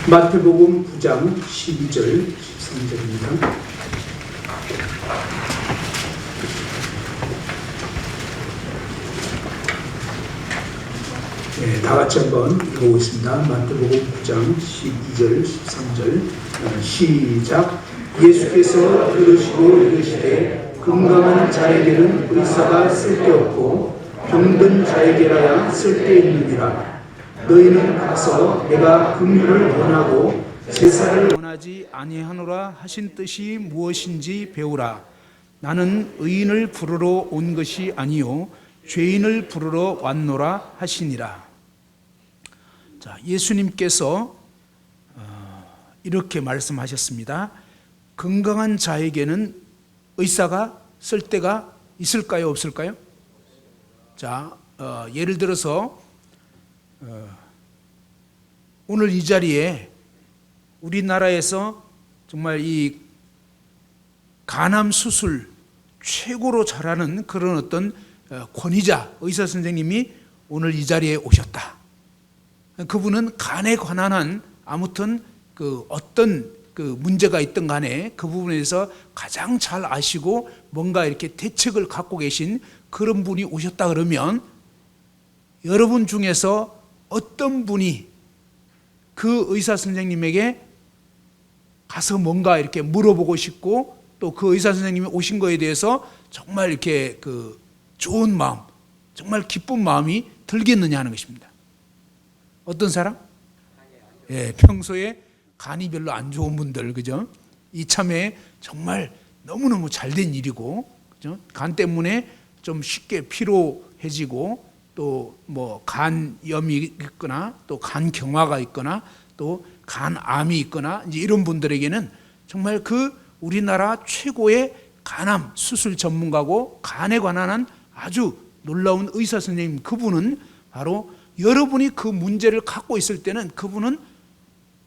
마태복음 9장 12절 13절입니다. 네, 다 같이 한번 읽어보겠습니다. 마태복음 9장 12절 13절 시작. 예수께서 들으시고 이르시되 건강한 자에게는 의사가 쓸데없고 병든 자에게라야 쓸데있느니라. 너희는 가서 내가 긍휼을 원하고 제사를 원하지 아니하노라 하신 뜻이 무엇인지 배우라. 나는 의인을 부르러 온 것이 아니요 죄인을 부르러 왔노라 하시니라. 자, 예수님께서 이렇게 말씀하셨습니다. 건강한 자에게는 의사가 쓸데가 있을까요, 없을까요? 자, 예를 들어서 오늘 이 자리에 우리나라에서 정말 이 간암 수술 최고로 잘하는 그런 어떤 권위자 의사 선생님이 오늘 이 자리에 오셨다. 그분은 간에 관한 한 아무튼 그 어떤 그 문제가 있든 간에 그 부분에서 가장 잘 아시고 뭔가 이렇게 대책을 갖고 계신 그런 분이 오셨다 그러면 여러분 중에서 어떤 분이 그 의사 선생님에게 가서 뭔가 이렇게 물어보고 싶고 또 그 의사 선생님이 오신 거에 대해서 정말 이렇게 그 좋은 마음, 정말 기쁜 마음이 들겠느냐 하는 것입니다. 어떤 사람? 예, 평소에 간이 별로 안 좋은 분들, 그죠? 이참에 정말 너무너무 잘된 일이고, 그죠? 간 때문에 좀 쉽게 피로해지고, 또 뭐 간염이 있거나, 또 간경화가 있거나, 또 간암이 있거나, 이제 이런 분들에게는 정말 그 우리나라 최고의 간암 수술 전문가고 간에 관한 한 아주 놀라운 의사 선생님, 그분은 바로 여러분이 그 문제를 갖고 있을 때는 그분은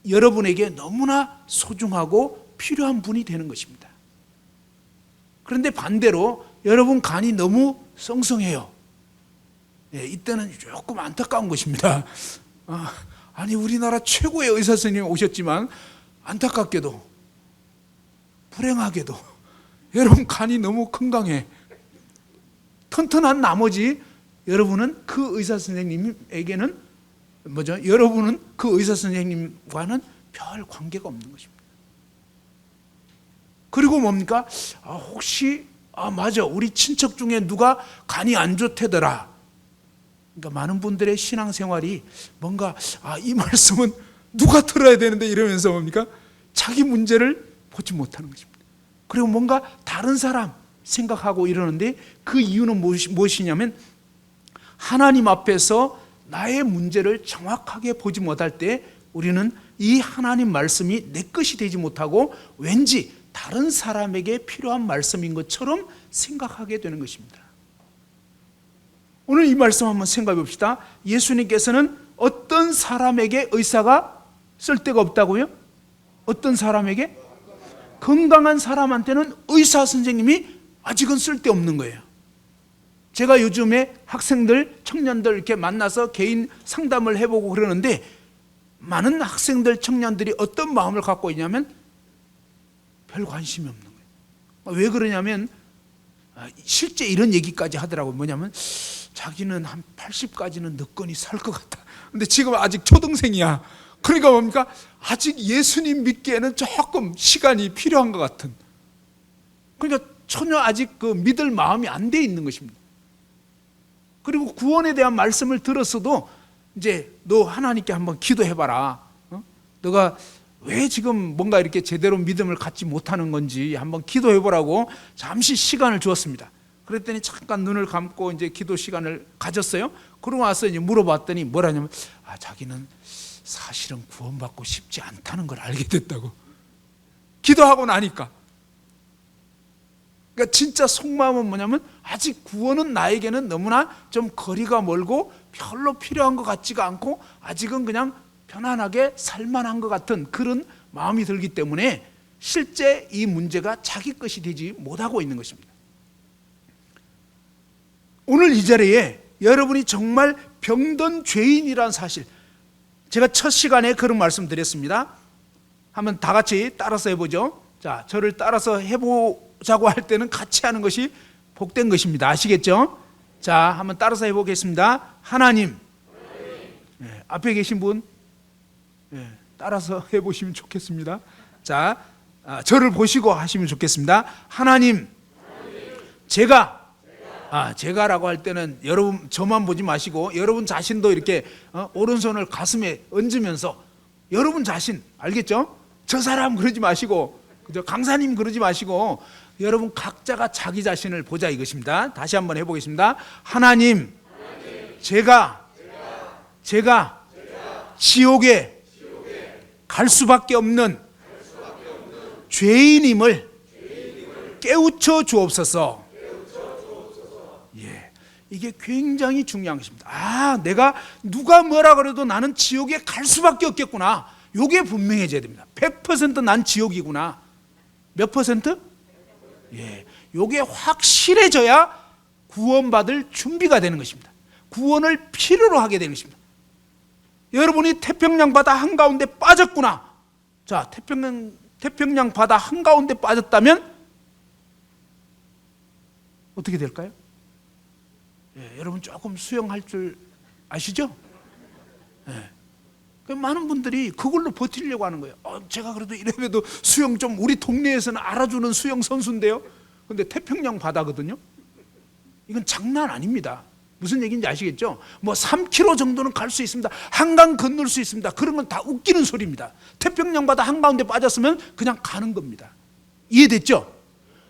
여러분에게 너무나 소중하고 필요한 분이 되는 것입니다. 그런데 반대로 여러분 간이 너무 성성해요. 예, 이때는 조금 안타까운 것입니다. 아니 우리나라 최고의 의사 선생님이 오셨지만 안타깝게도 불행하게도 여러분 간이 너무 건강해. 튼튼한 나머지 여러분은 그 의사 선생님에게는 뭐죠? 여러분은 그 의사 선생님과는 별 관계가 없는 것입니다. 그리고 뭡니까? 혹시 맞아, 우리 친척 중에 누가 간이 안 좋대더라. 그러니까 많은 분들의 신앙생활이 뭔가 이 말씀은 누가 들어야 되는데 이러면서 뭡니까? 자기 문제를 보지 못하는 것입니다. 그리고 뭔가 다른 사람 생각하고 이러는데 그 이유는 무엇이냐면 하나님 앞에서 나의 문제를 정확하게 보지 못할 때 우리는 이 하나님 말씀이 내 것이 되지 못하고 왠지 다른 사람에게 필요한 말씀인 것처럼 생각하게 되는 것입니다. 오늘 이 말씀 한번 생각해 봅시다. 예수님께서는 어떤 사람에게 의사가 쓸데가 없다고요? 어떤 사람에게? 건강한 사람한테는 의사 선생님이 아직은 쓸데없는 거예요. 제가 요즘에 학생들, 청년들 이렇게 만나서 개인 상담을 해보고 그러는데 많은 학생들, 청년들이 어떤 마음을 갖고 있냐면 별 관심이 없는 거예요. 왜 그러냐면 실제 이런 얘기까지 하더라고요. 뭐냐면 자기는 한 80까지는 늦거니 살 것 같다. 근데 지금 아직 초등생이야. 그러니까 뭡니까? 아직 예수님 믿기에는 조금 시간이 필요한 것 같은. 그러니까 전혀 아직 그 믿을 마음이 안 돼 있는 것입니다. 그리고 구원에 대한 말씀을 들었어도 이제 너 하나님께 한번 기도해봐라. 너가 왜 지금 뭔가 이렇게 제대로 믿음을 갖지 못하는 건지 한번 기도해보라고 잠시 시간을 주었습니다. 그랬더니 잠깐 눈을 감고 이제 기도 시간을 가졌어요. 그러고 와서 이제 물어봤더니 뭐라냐면 자기는 사실은 구원받고 싶지 않다는 걸 알게 됐다고. 기도하고 나니까. 그러니까 진짜 속마음은 뭐냐면 아직 구원은 나에게는 너무나 좀 거리가 멀고 별로 필요한 것 같지가 않고 아직은 그냥 편안하게 살만한 것 같은 그런 마음이 들기 때문에 실제 이 문제가 자기 것이 되지 못하고 있는 것입니다. 오늘 이 자리에 여러분이 정말 병든 죄인이란 사실, 제가 첫 시간에 그런 말씀 드렸습니다. 한번 다 같이 따라서 해보죠. 자, 저를 따라서 해보자고 할 때는 같이 하는 것이 복된 것입니다. 아시겠죠? 자, 한번 따라서 해보겠습니다. 하나님. 네, 앞에 계신 분, 네, 따라서 해보시면 좋겠습니다. 자, 저를 보시고 하시면 좋겠습니다. 하나님, 제가라고 할 때는 여러분 저만 보지 마시고 여러분 자신도 이렇게 오른손을 가슴에 얹으면서 여러분 자신, 알겠죠? 저 사람 그러지 마시고, 그죠? 강사님 그러지 마시고 여러분 각자가 자기 자신을 보자 이것입니다. 다시 한번 해보겠습니다. 하나님, 제가 지옥에 갈 수밖에 없는 죄인임을 깨우쳐 주옵소서. 예, 이게 굉장히 중요한 것입니다. 내가 누가 뭐라 그래도 나는 지옥에 갈 수밖에 없겠구나. 이게 분명해져야 됩니다. 100% 난 지옥이구나. 몇 퍼센트? 예, 이게 확실해져야 구원받을 준비가 되는 것입니다. 구원을 필요로 하게 되는 것입니다. 여러분이 태평양 바다 한가운데 빠졌구나. 자, 태평양 바다 한가운데 빠졌다면 어떻게 될까요? 예, 여러분 조금 수영할 줄 아시죠? 예. 많은 분들이 그걸로 버티려고 하는 거예요. 제가 그래도 이래봬도 수영 좀 우리 동네에서는 알아주는 수영 선수인데요. 근데 태평양 바다거든요. 이건 장난 아닙니다. 무슨 얘기인지 아시겠죠? 뭐 3km 정도는 갈 수 있습니다. 한강 건널 수 있습니다. 그런 건 다 웃기는 소리입니다. 태평양 바다 한가운데 빠졌으면 그냥 가는 겁니다. 이해됐죠?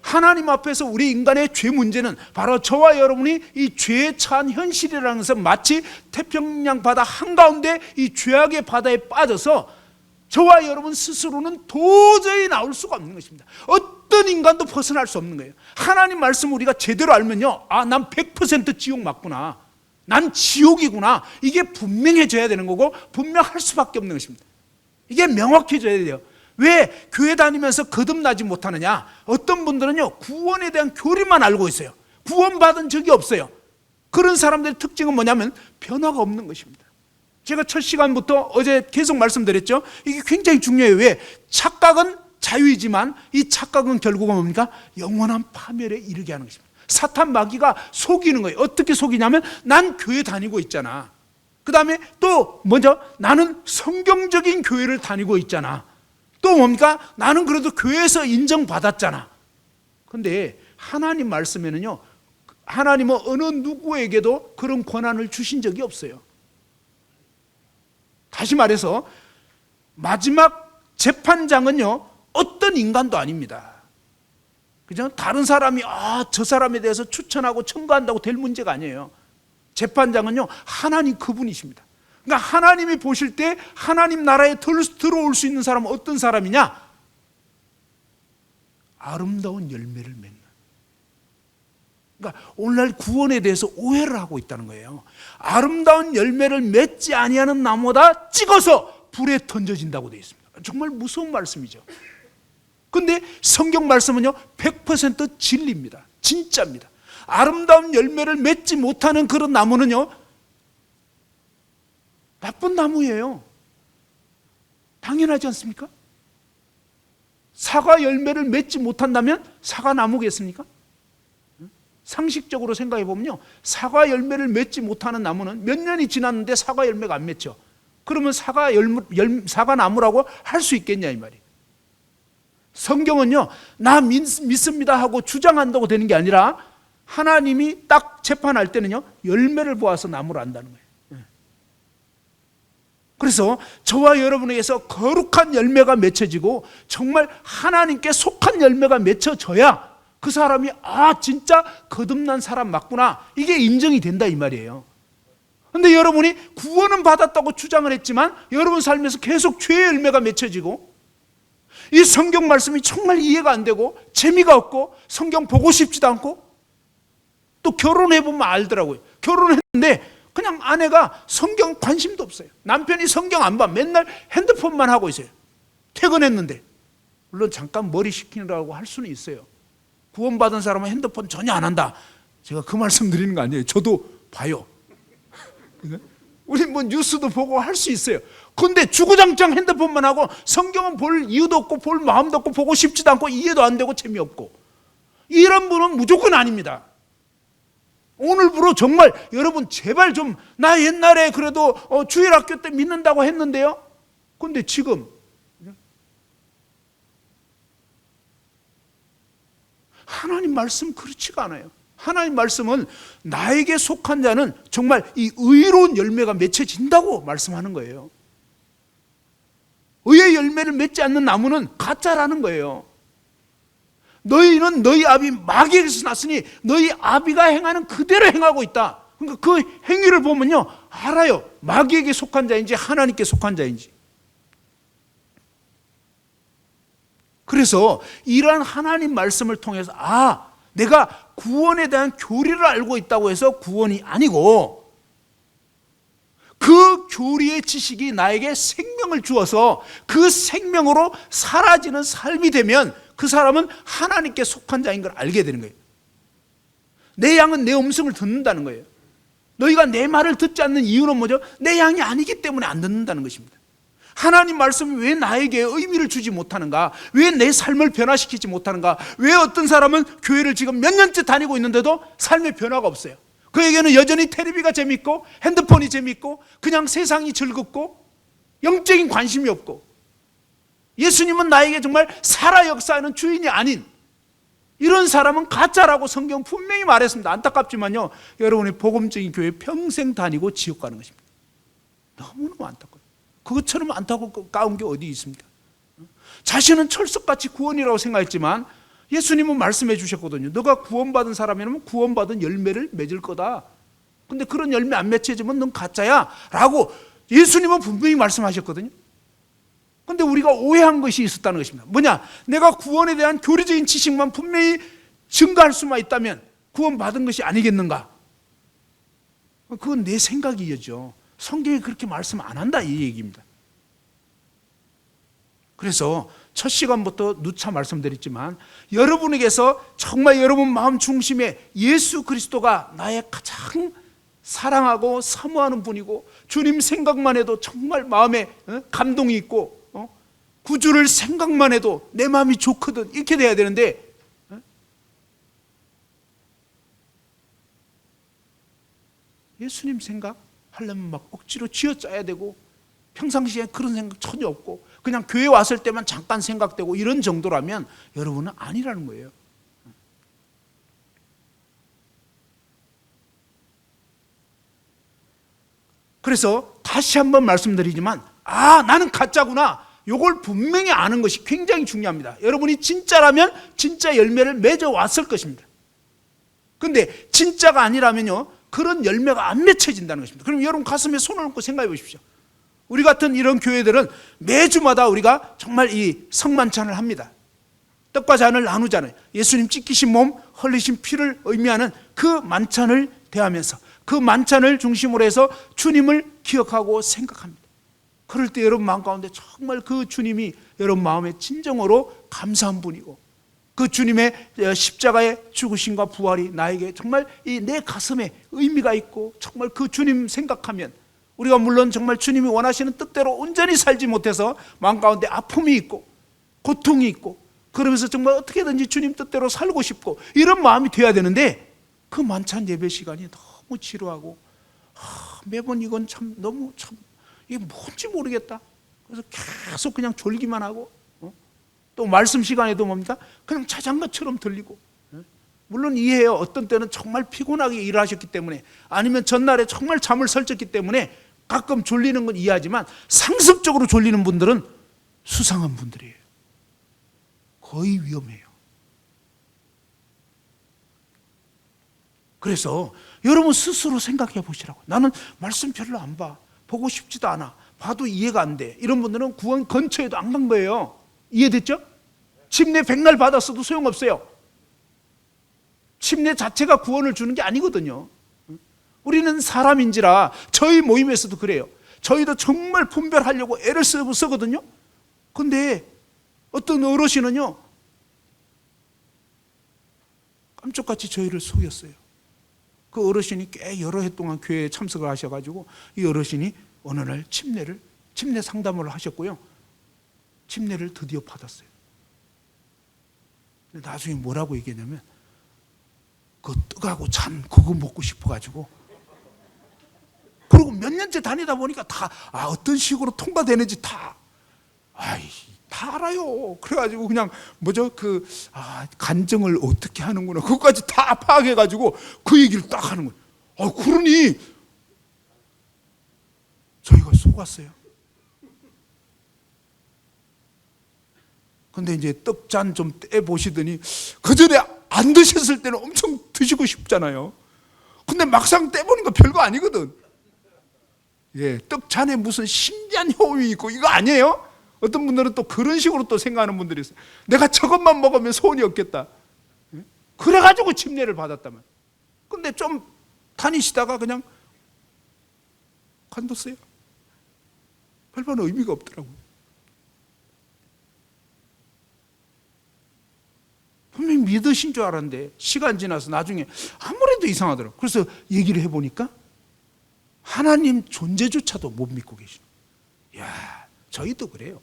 하나님 앞에서 우리 인간의 죄 문제는 바로 저와 여러분이 이 죄에 처한 현실이라는 것은 마치 태평양 바다 한가운데 이 죄악의 바다에 빠져서 저와 여러분 스스로는 도저히 나올 수가 없는 것입니다. 어떤 인간도 벗어날 수 없는 거예요. 하나님 말씀 우리가 제대로 알면요, 난 100% 지옥 맞구나, 난 지옥이구나, 이게 분명해져야 되는 거고 분명할 수밖에 없는 것입니다. 이게 명확해져야 돼요. 왜 교회 다니면서 거듭나지 못하느냐? 어떤 분들은요, 구원에 대한 교리만 알고 있어요. 구원받은 적이 없어요. 그런 사람들의 특징은 뭐냐면 변화가 없는 것입니다. 제가 첫 시간부터 어제 계속 말씀드렸죠. 이게 굉장히 중요해요. 왜? 착각은 자유이지만 이 착각은 결국은 뭡니까? 영원한 파멸에 이르게 하는 것입니다. 사탄 마귀가 속이는 거예요. 어떻게 속이냐면 난 교회 다니고 있잖아. 그 다음에 또 먼저 나는 성경적인 교회를 다니고 있잖아. 또 뭡니까? 나는 그래도 교회에서 인정받았잖아. 그런데 하나님 말씀에는요, 하나님은 어느 누구에게도 그런 권한을 주신 적이 없어요. 다시 말해서 마지막 재판장은요, 어떤 인간도 아닙니다. 그죠? 다른 사람이 저 사람에 대해서 추천하고 청구한다고 될 문제가 아니에요. 재판장은요, 하나님 그분이십니다. 그러니까 하나님이 보실 때 하나님 나라에 들어올 수 있는 사람은 어떤 사람이냐? 아름다운 열매를 맺는. 그러니까 오늘날 구원에 대해서 오해를 하고 있다는 거예요. 아름다운 열매를 맺지 아니하는 나무다 찍어서 불에 던져진다고 되어 있습니다. 정말 무서운 말씀이죠. 그런데 성경 말씀은요, 100% 진리입니다. 진짜입니다. 아름다운 열매를 맺지 못하는 그런 나무는요, 나쁜 나무예요. 당연하지 않습니까? 사과 열매를 맺지 못한다면 사과 나무겠습니까? 상식적으로 생각해 보면요, 사과 열매를 맺지 못하는 나무는 몇 년이 지났는데 사과 열매가 안 맺죠. 그러면 사과 나무라고 할 수 있겠냐 이 말이에요. 성경은요, 나 믿습니다 하고 주장한다고 되는 게 아니라 하나님이 딱 재판할 때는요, 열매를 보아서 나무를 안다는 거예요. 그래서 저와 여러분에게서 거룩한 열매가 맺혀지고 정말 하나님께 속한 열매가 맺혀져야 그 사람이 진짜 거듭난 사람 맞구나, 이게 인정이 된다 이 말이에요. 그런데 여러분이 구원은 받았다고 주장을 했지만 여러분 삶에서 계속 죄의 열매가 맺혀지고 이 성경 말씀이 정말 이해가 안 되고 재미가 없고 성경 보고 싶지도 않고, 또 결혼해보면 알더라고요. 결혼했는데 그냥 아내가 성경 관심도 없어요. 남편이 성경 안 봐. 맨날 핸드폰만 하고 있어요. 퇴근했는데. 물론 잠깐 머리 식히느라고 할 수는 있어요. 구원받은 사람은 핸드폰 전혀 안 한다. 제가 그 말씀 드리는 거 아니에요. 저도 봐요. 우리 뭐 뉴스도 보고 할 수 있어요. 근데 주구장창 핸드폰만 하고 성경은 볼 이유도 없고 볼 마음도 없고 보고 싶지도 않고 이해도 안 되고 재미없고, 이런 분은 무조건 아닙니다. 오늘부로 정말 여러분 제발 좀, 나 옛날에 그래도 주일학교 때 믿는다고 했는데요, 근데 지금 하나님 말씀 그렇지가 않아요. 하나님 말씀은 나에게 속한 자는 정말 이 의로운 열매가 맺혀진다고 말씀하는 거예요. 의의 열매를 맺지 않는 나무는 가짜라는 거예요. 너희는 너희 아비 마귀에게서 났으니 너희 아비가 행하는 그대로 행하고 있다. 그러니까 그 행위를 보면요, 알아요. 마귀에게 속한 자인지 하나님께 속한 자인지. 그래서 이러한 하나님 말씀을 통해서 내가 구원에 대한 교리를 알고 있다고 해서 구원이 아니고, 그 교리의 지식이 나에게 생명을 주어서 그 생명으로 사라지는 삶이 되면 그 사람은 하나님께 속한 자인 걸 알게 되는 거예요. 내 양은 내 음성을 듣는다는 거예요. 너희가 내 말을 듣지 않는 이유는 뭐죠? 내 양이 아니기 때문에 안 듣는다는 것입니다. 하나님 말씀이 왜 나에게 의미를 주지 못하는가? 왜 내 삶을 변화시키지 못하는가? 왜 어떤 사람은 교회를 지금 몇 년째 다니고 있는데도 삶의 변화가 없어요? 그에게는 여전히 텔레비가 재밌고 핸드폰이 재밌고 그냥 세상이 즐겁고 영적인 관심이 없고, 예수님은 나에게 정말 살아 역사하는 주인이 아닌 이런 사람은 가짜라고 성경 분명히 말했습니다. 안타깝지만요, 여러분이 복음적인 교회 평생 다니고 지옥 가는 것입니다. 너무너무 안타까워요. 그것처럼 안타까운 게 어디 있습니까? 자신은 철석같이 구원이라고 생각했지만 예수님은 말씀해 주셨거든요. 너가 구원받은 사람이라면 구원받은 열매를 맺을 거다. 근데 그런 열매 안 맺혀지면 넌 가짜야 라고 예수님은 분명히 말씀하셨거든요. 근데 우리가 오해한 것이 있었다는 것입니다. 뭐냐? 내가 구원에 대한 교리적인 지식만 분명히 증가할 수만 있다면 구원받은 것이 아니겠는가? 그건 내 생각이겠죠. 성경이 그렇게 말씀 안 한다 이 얘기입니다. 그래서 첫 시간부터 누차 말씀드렸지만 여러분에게서 정말 여러분 마음 중심에 예수 그리스도가 나의 가장 사랑하고 사모하는 분이고 주님 생각만 해도 정말 마음에 감동이 있고 구주를 생각만 해도 내 마음이 좋거든, 이렇게 돼야 되는데 예수님 생각 하려면 막 억지로 쥐어짜야 되고 평상시에 그런 생각 전혀 없고 그냥 교회 왔을 때만 잠깐 생각되고 이런 정도라면 여러분은 아니라는 거예요. 그래서 다시 한번 말씀드리지만 나는 가짜구나, 이걸 분명히 아는 것이 굉장히 중요합니다. 여러분이 진짜라면 진짜 열매를 맺어왔을 것입니다. 그런데 진짜가 아니라면요, 그런 열매가 안 맺혀진다는 것입니다. 그럼 여러분 가슴에 손을 얹고 생각해 보십시오. 우리 같은 이런 교회들은 매주마다 우리가 정말 이 성만찬을 합니다. 떡과 잔을 나누잖아요. 예수님 찢기신 몸, 흘리신 피를 의미하는 그 만찬을 대하면서 그 만찬을 중심으로 해서 주님을 기억하고 생각합니다. 그럴 때 여러분 마음 가운데 정말 그 주님이 여러분 마음에 진정으로 감사한 분이고 그 주님의 십자가의 죽으심과 부활이 나에게 정말 이 내 가슴에 의미가 있고 정말 그 주님 생각하면 우리가 물론 정말 주님이 원하시는 뜻대로 온전히 살지 못해서 마음 가운데 아픔이 있고 고통이 있고 그러면서 정말 어떻게든지 주님 뜻대로 살고 싶고 이런 마음이 돼야 되는데 그 만찬 예배 시간이 너무 지루하고 매번 이건 참 너무 이게 뭔지 모르겠다. 그래서 계속 그냥 졸기만 하고 또 말씀 시간에도 뭡니까? 그냥 자장가처럼 들리고 물론 이해해요. 어떤 때는 정말 피곤하게 일하셨기 때문에 아니면 전날에 정말 잠을 설쳤기 때문에 가끔 졸리는 건 이해하지만 상습적으로 졸리는 분들은 수상한 분들이에요. 거의 위험해요. 그래서 여러분 스스로 생각해 보시라고. 나는 말씀 별로 안 봐. 보고 싶지도 않아. 봐도 이해가 안 돼. 이런 분들은 구원 근처에도 안 간 거예요. 이해됐죠? 침례 백날 받았어도 소용없어요. 침례 자체가 구원을 주는 게 아니거든요. 우리는 사람인지라 저희 모임에서도 그래요. 저희도 정말 분별하려고 애를 쓰거든요. 근데 어떤 어르신은요 깜짝같이 저희를 속였어요. 그 어르신이 꽤 여러 해 동안 교회에 참석을 하셔가지고 이 어르신이 어느 날 침례 상담을 하셨고요. 침례를 드디어 받았어요. 근데 나중에 뭐라고 얘기했냐면 그 떡하고 참 그거 먹고 싶어가지고 그리고 몇 년째 다니다 보니까 다 어떤 식으로 통과되는지 다 알아요. 그래가지고 그냥 간증을 어떻게 하는구나 그것까지 다 파악해가지고 그 얘기를 딱 하는 거예요. 그러니 저희가 속았어요. 근데 이제 떡잔 좀 떼보시더니 그 전에 안 드셨을 때는 엄청 드시고 싶잖아요. 근데 막상 떼보니까 별거 아니거든. 예, 떡잔에 무슨 신비한 효용이 있고 이거 아니에요? 어떤 분들은 또 그런 식으로 또 생각하는 분들이 있어요. 내가 저것만 먹으면 소원이 없겠다. 그래가지고 침례를 받았다면. 근데 좀 다니시다가 그냥 관뒀어요. 별반 의미가 없더라고요. 분명히 믿으신 줄 알았는데 시간 지나서 나중에 아무래도 이상하더라고요. 그래서 얘기를 해보니까 하나님 존재조차도 못 믿고 계시는 거예요. 이야, 저희도 그래요.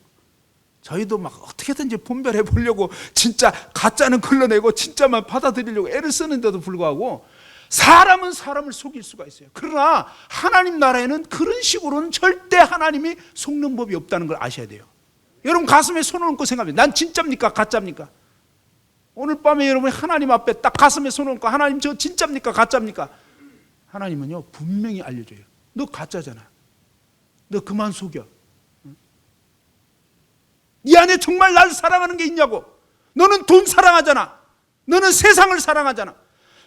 저희도 막 어떻게든지 분별해 보려고 진짜 가짜는 걸러내고 진짜만 받아들이려고 애를 쓰는데도 불구하고 사람은 사람을 속일 수가 있어요. 그러나 하나님 나라에는 그런 식으로는 절대 하나님이 속는 법이 없다는 걸 아셔야 돼요. 여러분 가슴에 손을 얹고 생각해요. 난 진짜입니까? 가짜입니까? 오늘 밤에 여러분이 하나님 앞에 딱 가슴에 손을 얹고 하나님 저 진짜입니까? 가짜입니까? 하나님은요 분명히 알려줘요. 너 가짜잖아. 너 그만 속여. 네 안에 정말 날 사랑하는 게 있냐고. 너는 돈 사랑하잖아. 너는 세상을 사랑하잖아.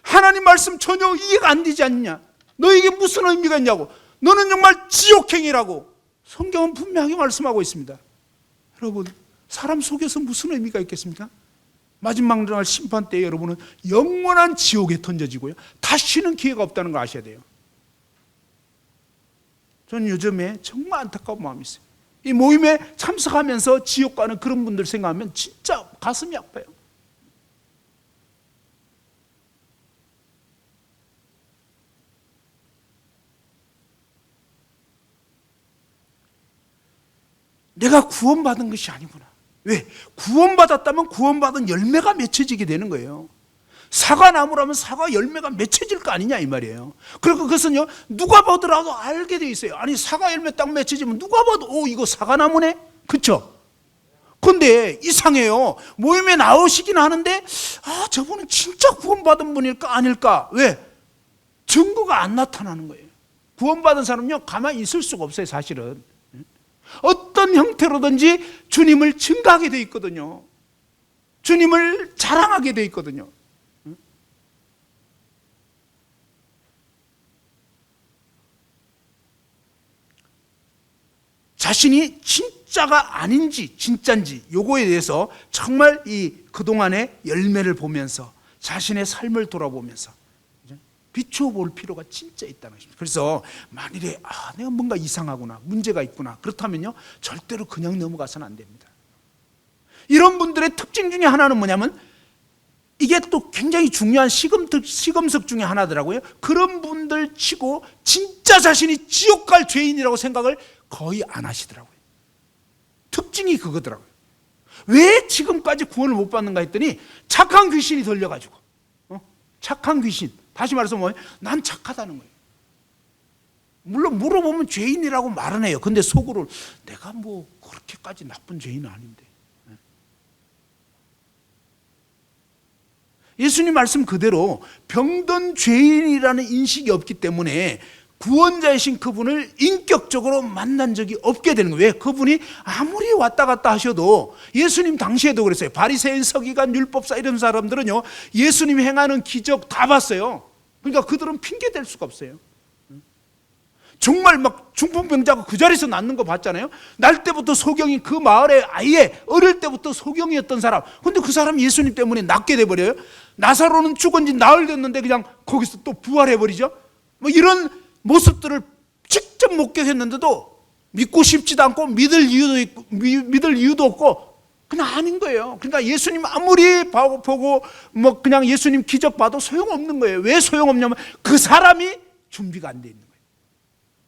하나님 말씀 전혀 이해가 안 되지 않냐. 너에게 무슨 의미가 있냐고. 너는 정말 지옥행이라고 성경은 분명하게 말씀하고 있습니다. 여러분 사람 속여서 무슨 의미가 있겠습니까? 마지막 날 심판 때에 여러분은 영원한 지옥에 던져지고요 다시는 기회가 없다는 걸 아셔야 돼요. 저는 요즘에 정말 안타까운 마음이 있어요. 이 모임에 참석하면서 지옥 가는 그런 분들 생각하면 진짜 가슴이 아파요. 내가 구원받은 것이 아니구나. 왜? 구원받았다면 구원받은 열매가 맺혀지게 되는 거예요. 사과나무라면 사과 열매가 맺혀질 거 아니냐 이 말이에요. 그리고 그것은요 누가 보더라도 알게 돼 있어요. 아니 사과 열매 딱 맺혀지면 누가 봐도 이거 사과나무네? 그렇죠? 근데 이상해요. 모임에 나오시긴 하는데 저분은 진짜 구원받은 분일까 아닐까? 왜? 증거가 안 나타나는 거예요. 구원받은 사람은요 가만히 있을 수가 없어요. 사실은 어떤 형태로든지 주님을 증거하게 돼 있거든요. 주님을 자랑하게 돼 있거든요. 자신이 진짜가 아닌지 진짜인지 요거에 대해서 정말 그동안의 열매를 보면서 자신의 삶을 돌아보면서 비추어 볼 필요가 진짜 있다는 것입니다. 그래서 만일에 내가 뭔가 이상하구나 문제가 있구나 그렇다면요 절대로 그냥 넘어가서는 안 됩니다. 이런 분들의 특징 중에 하나는 뭐냐면 이게 또 굉장히 중요한 시금석 중에 하나더라고요. 그런 분들 치고 진짜 자신이 지옥 갈 죄인이라고 생각을 거의 안 하시더라고요. 특징이 그거더라고요. 왜 지금까지 구원을 못 받는가 했더니 착한 귀신이 들려가지고 착한 귀신 다시 말해서 난 착하다는 거예요. 물론 물어보면 죄인이라고 말은 해요. 근데 속으로 내가 그렇게까지 나쁜 죄인은 아닌데. 예수님 말씀 그대로 병든 죄인이라는 인식이 없기 때문에 구원자이신 그분을 인격적으로 만난 적이 없게 되는 거예요. 왜? 그분이 아무리 왔다 갔다 하셔도 예수님 당시에도 그랬어요. 바리새인, 서기관, 율법사 이런 사람들은요 예수님이 행하는 기적 다 봤어요. 그러니까 그들은 핑계 댈 수가 없어요. 정말 막 중풍병자가 그 자리에서 낫는 거 봤잖아요. 날 때부터 소경이 그 마을에 아예 어릴 때부터 소경이었던 사람. 근데 그 사람이 예수님 때문에 낫게 돼버려요. 나사로는 죽은 지 나흘 됐는데 그냥 거기서 또 부활해버리죠. 이런 모습들을 직접 목격했는데도 믿고 싶지도 않고 믿을 이유도 없고 그냥 아닌 거예요. 그러니까 예수님 아무리 보고 뭐 그냥 예수님 기적 봐도 소용없는 거예요. 왜 소용없냐면 그 사람이 준비가 안 돼 있는 거예요.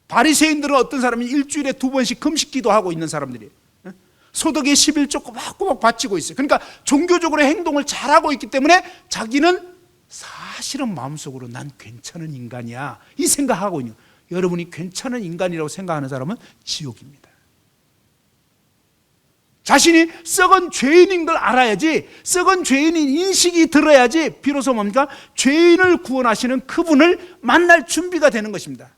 바리새인들은 어떤 사람이 일주일에 2번씩 금식 기도하고 있는 사람들이에요. 소득의 11조 꼬박꼬박 바치고 있어요. 그러니까 종교적으로 행동을 잘하고 있기 때문에 자기는 사실은 마음속으로 난 괜찮은 인간이야 이 생각하고 있는 거예요. 여러분이 괜찮은 인간이라고 생각하는 사람은 지옥입니다. 자신이 썩은 죄인인 걸 알아야지, 썩은 죄인인 인식이 들어야지 비로소 뭡니까? 죄인을 구원하시는 그분을 만날 준비가 되는 것입니다.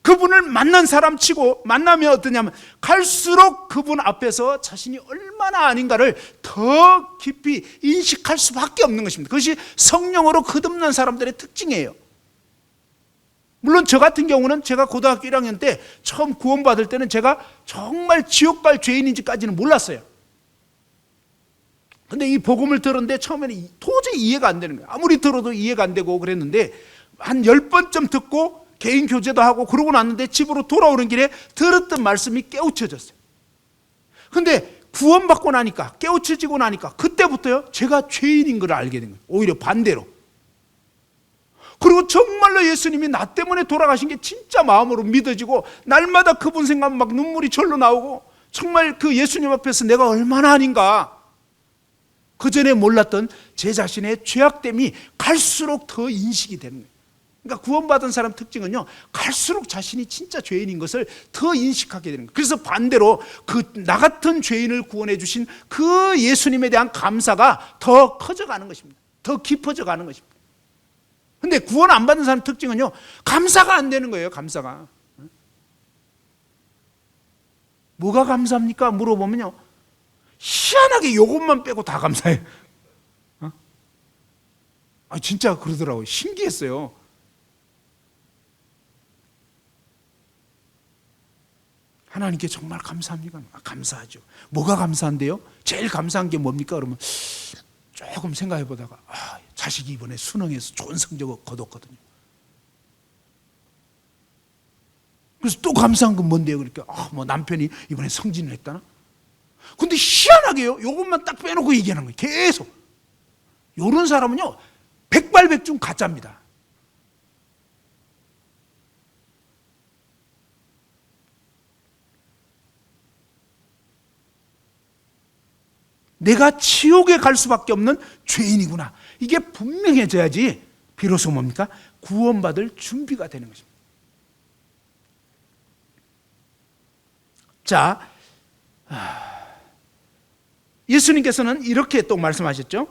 그분을 만난 사람 치고 만나면 어떠냐면 갈수록 그분 앞에서 자신이 얼마나 아닌가를 더 깊이 인식할 수밖에 없는 것입니다. 그것이 성령으로 거듭난 사람들의 특징이에요. 물론 저 같은 경우는 제가 고등학교 1학년 때 처음 구원받을 때는 제가 정말 지옥 갈 죄인인지까지는 몰랐어요. 근데 이 복음을 들었는데 처음에는 도저히 이해가 안 되는 거예요. 아무리 들어도 이해가 안 되고 그랬는데 한 10번쯤 듣고 개인 교제도 하고 그러고 났는데 집으로 돌아오는 길에 들었던 말씀이 깨우쳐졌어요. 근데 구원받고 나니까, 깨우쳐지고 나니까 그때부터요 제가 죄인인 걸 알게 된 거예요. 오히려 반대로. 그리고 정말로 예수님이 나 때문에 돌아가신 게 진짜 마음으로 믿어지고 날마다 그분 생각하면 막 눈물이 절로 나오고 정말 그 예수님 앞에서 내가 얼마나 아닌가, 그전에 몰랐던 제 자신의 죄악됨이 갈수록 더 인식이 되는 거예요. 그러니까 구원받은 사람 특징은요 갈수록 자신이 진짜 죄인인 것을 더 인식하게 되는 거예요. 그래서 반대로 그 나 같은 죄인을 구원해 주신 그 예수님에 대한 감사가 더 커져가는 것입니다. 더 깊어져 가는 것입니다. 근데 구원 안 받은 사람 특징은요 감사가 안 되는 거예요. 감사가. 뭐가 감사합니까? 물어보면요 희한하게 이것만 빼고 다 감사해요. 진짜 그러더라고요. 신기했어요. 하나님께 정말 감사합니까? 감사하죠. 뭐가 감사한데요? 제일 감사한 게 뭡니까? 그러면 조금 생각해 보다가 자식이 이번에 수능에서 좋은 성적을 거뒀거든요. 그래서 또 감사한 건 뭔데요? 그러니까 뭐 남편이 이번에 승진을 했다나? 근데 희한하게요 이것만 딱 빼놓고 얘기하는 거예요. 계속. 이런 사람은요 백발백중 가짜입니다. 내가 지옥에 갈 수밖에 없는 죄인이구나, 이게 분명해져야지 비로소 뭡니까? 구원받을 준비가 되는 것입니다. 자, 예수님께서는 이렇게 또 말씀하셨죠.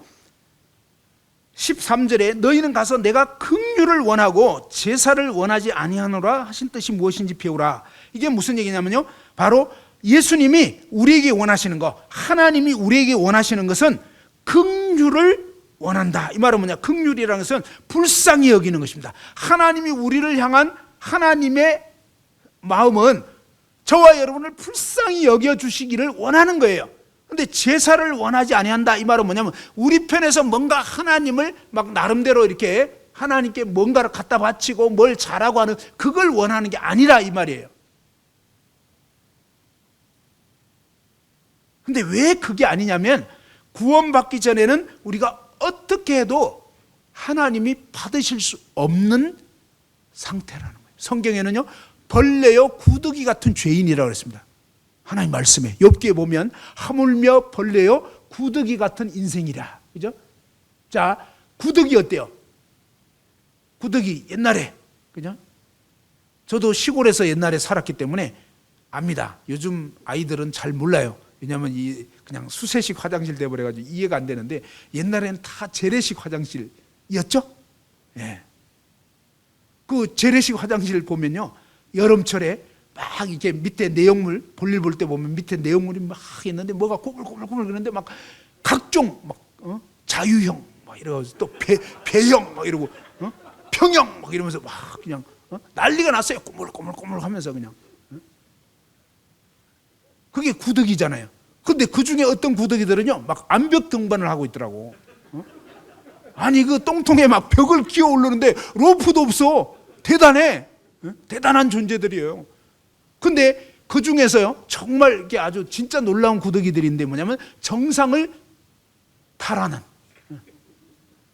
13절에 너희는 가서 내가 긍휼을 원하고 제사를 원하지 아니하노라 하신 뜻이 무엇인지 배우라. 이게 무슨 얘기냐면요 바로 예수님이 우리에게 원하시는 것, 하나님이 우리에게 원하시는 것은 긍휼을 원한다. 이 말은 뭐냐? 긍휼이라는 것은 불쌍히 여기는 것입니다. 하나님이 우리를 향한 하나님의 마음은 저와 여러분을 불쌍히 여겨주시기를 원하는 거예요. 그런데 제사를 원하지 아니한다. 이 말은 뭐냐면 우리 편에서 뭔가 하나님을 막 나름대로 이렇게 하나님께 뭔가를 갖다 바치고 뭘 잘하고 하는 그걸 원하는 게 아니라 이 말이에요. 근데 왜 그게 아니냐면 구원받기 전에는 우리가 어떻게 해도 하나님이 받으실 수 없는 상태라는 거예요. 성경에는요 벌레요 구더기 같은 죄인이라고 그랬습니다. 하나님 말씀에 욥기에 보면 하물며 벌레요 구더기 같은 인생이라. 그죠? 자, 구더기 어때요? 구더기 옛날에, 그죠? 저도 시골에서 옛날에 살았기 때문에 압니다. 요즘 아이들은 잘 몰라요. 왜냐하면 그냥 수세식 화장실 돼버려가지고 이해가 안 되는데 옛날에는 다 재래식 화장실이었죠. 예. 그 재래식 화장실 보면요 여름철에 막 이렇게 밑에 내용물 볼일 볼 때 보면 밑에 내용물이 막 있는데 뭐가 꼬물꼬물꼬물 그러는데 막 각종 막 자유형 막 이러면서 또 배형 막 이러고 평형 막 이러면서 막 그냥 난리가 났어요. 꼬물꼬물꼬물 하면서 그냥. 그게 구더기잖아요. 근데 그 중에 어떤 구더기들은요 막 암벽 등반을 하고 있더라고. 아니 그 똥통에 막 벽을 기어 오르는데 로프도 없어. 대단해. 대단한 존재들이에요. 근데 그 중에서요, 정말 이게 아주 진짜 놀라운 구더기들인데 뭐냐면 정상을 탈하는.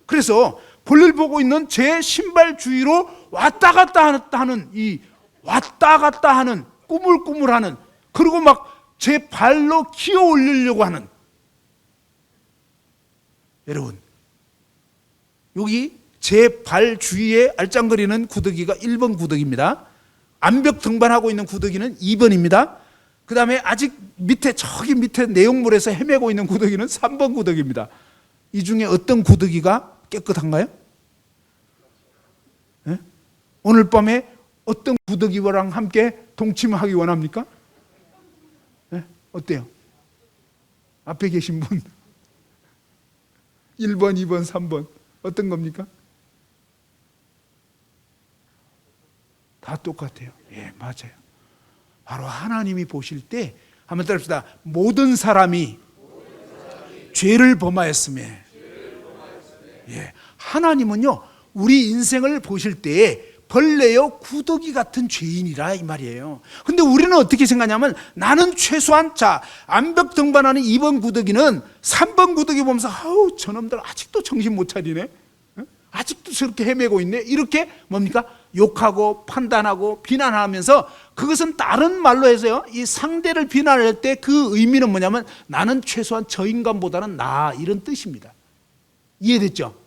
그래서 볼일 보고 있는 제 신발 주위로 왔다 갔다 하는 이 왔다 갔다 하는 꾸물꾸물하는, 그리고 막 제 발로 기어 올리려고 하는. 여러분, 여기 제 발 주위에 알짱거리는 구더기가 1번 구더기입니다. 암벽 등반하고 있는 구더기는 2번입니다. 그 다음에 아직 밑에, 저기 밑에 내용물에서 헤매고 있는 구더기는 3번 구더기입니다. 이 중에 어떤 구더기가 깨끗한가요? 네? 오늘 밤에 어떤 구더기랑 함께 동침하기 원합니까? 네? 어때요? 앞에 계신 분 1번, 2번, 3번 어떤 겁니까? 다 똑같아요. 예, 맞아요. 바로 하나님이 보실 때, 한번 따라합시다. 모든 사람이 죄를 범하였음에. 예, 하나님은요, 우리 인생을 보실 때에 벌레요 구더기 같은 죄인이라 이 말이에요. 근데 우리는 어떻게 생각하냐면, 나는 최소한, 자, 암벽 등반하는 2번 구더기는 3번 구더기 보면서 아우 저놈들 아직도 정신 못 차리네, 아직도 저렇게 헤매고 있네, 이렇게 뭡니까? 욕하고 판단하고 비난하면서, 그것은 다른 말로 해서요, 이 상대를 비난할 때 그 의미는 뭐냐면 나는 최소한 저 인간보다는 나아, 이런 뜻입니다. 이해됐죠?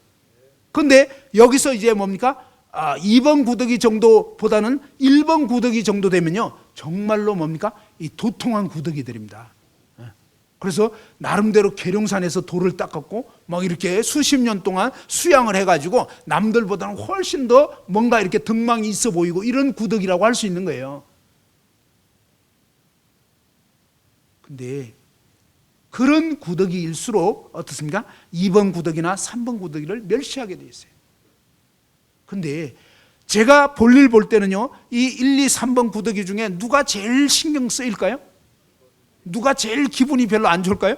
근데 여기서 이제 뭡니까? 2번 구더기 정도보다는 1번 구더기 정도 되면요, 정말로 뭡니까? 이 도통한 구더기들입니다. 그래서 나름대로 계룡산에서 돌을 닦았고 막 이렇게 수십 년 동안 수양을 해가지고 남들보다는 훨씬 더 뭔가 이렇게 등망이 있어 보이고, 이런 구더기라고 할 수 있는 거예요. 근데 그런 구더기일수록 어떻습니까? 2번 구더기나 3번 구더기를 멸시하게 돼 있어요. 근데 제가 볼일 볼 때는요, 이 1, 2, 3번 구더기 중에 누가 제일 신경 쓰일까요? 누가 제일 기분이 별로 안 좋을까요?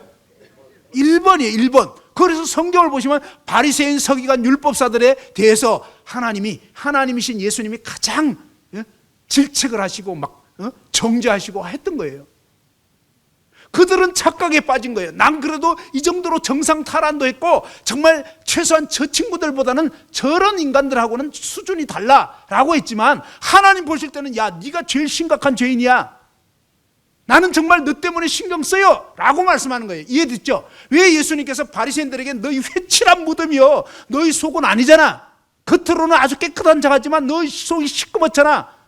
1번이에요, 1번. 그래서 성경을 보시면 바리새인, 서기관, 율법사들에 대해서 하나님이신 예수님이 가장 질책을 하시고 막 정죄하시고 했던 거예요. 그들은 착각에 빠진 거예요. 난 그래도 이 정도로 정상 탈환도 했고 정말 최소한 저 친구들보다는 저런 인간들하고는 수준이 달라라고 했지만, 하나님 보실 때는 야, 네가 제일 심각한 죄인이야, 나는 정말 너 때문에 신경 써요 라고 말씀하는 거예요. 이해됐죠? 왜 예수님께서 바리새인들에게 너희 회칠한 무덤이요, 너희 속은 아니잖아, 겉으로는 아주 깨끗한 자 같지만 너희 속이 시꺼멓잖아.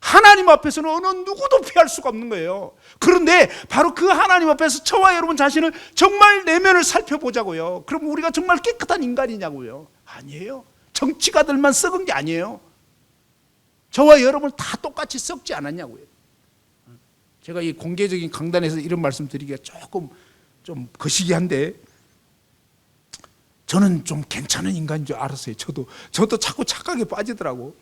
하나님 앞에서는 어느 누구도 피할 수가 없는 거예요. 그런데 바로 그 하나님 앞에서 저와 여러분 자신을 정말 내면을 살펴보자고요. 그럼 우리가 정말 깨끗한 인간이냐고요? 아니에요. 정치가들만 썩은 게 아니에요. 저와 여러분 다 똑같이 썩지 않았냐고요. 제가 이 공개적인 강단에서 이런 말씀 드리기가 조금 좀 거시기한데, 저는 좀 괜찮은 인간인 줄 알았어요. 저도 자꾸 착각에 빠지더라고.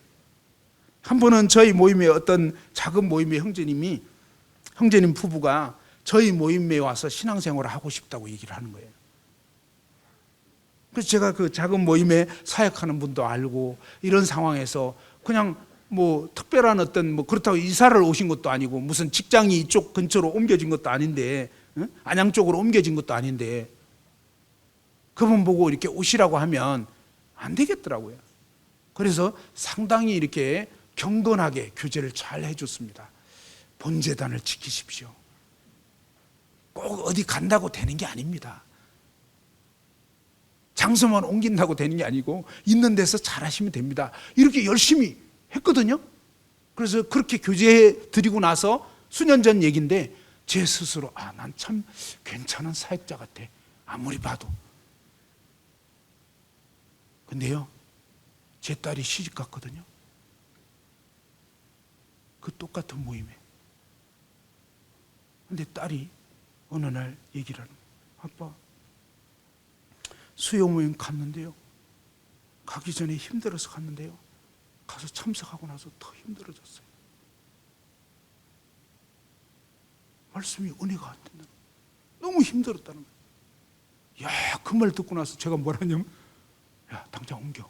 한 번은 저희 모임에 어떤 작은 모임의 형제님 부부가 저희 모임에 와서 신앙생활을 하고 싶다고 얘기를 하는 거예요. 그래서 제가 그 작은 모임에 사역하는 분도 알고, 이런 상황에서 그냥 뭐 특별한 어떤 뭐 그렇다고 이사를 오신 것도 아니고 무슨 직장이 이쪽 근처로 옮겨진 것도 아닌데, 안양 쪽으로 옮겨진 것도 아닌데, 그분 보고 이렇게 오시라고 하면 안 되겠더라고요. 그래서 상당히 이렇게 경건하게 교제를 잘 해줬습니다. 본제단을 지키십시오. 꼭 어디 간다고 되는 게 아닙니다. 장소만 옮긴다고 되는 게 아니고 있는 데서 잘 하시면 됩니다. 이렇게 열심히 했거든요. 그래서 그렇게 교제해 드리고 나서 수년 전 얘기인데, 제 스스로 난 참 괜찮은 사역자 같아, 아무리 봐도. 근데요, 제 딸이 시집 갔거든요. 그 똑같은 모임에. 근데 딸이 어느 날 얘기를 하는 거예요. 아빠, 수요 모임 갔는데요, 가기 전에 힘들어서 갔는데요, 가서 참석하고 나서 더 힘들어졌어요. 말씀이 은혜가 안 된다. 너무 힘들었다는 거예요. 야, 그 말 듣고 나서 제가 뭐라냐면, 야, 당장 옮겨.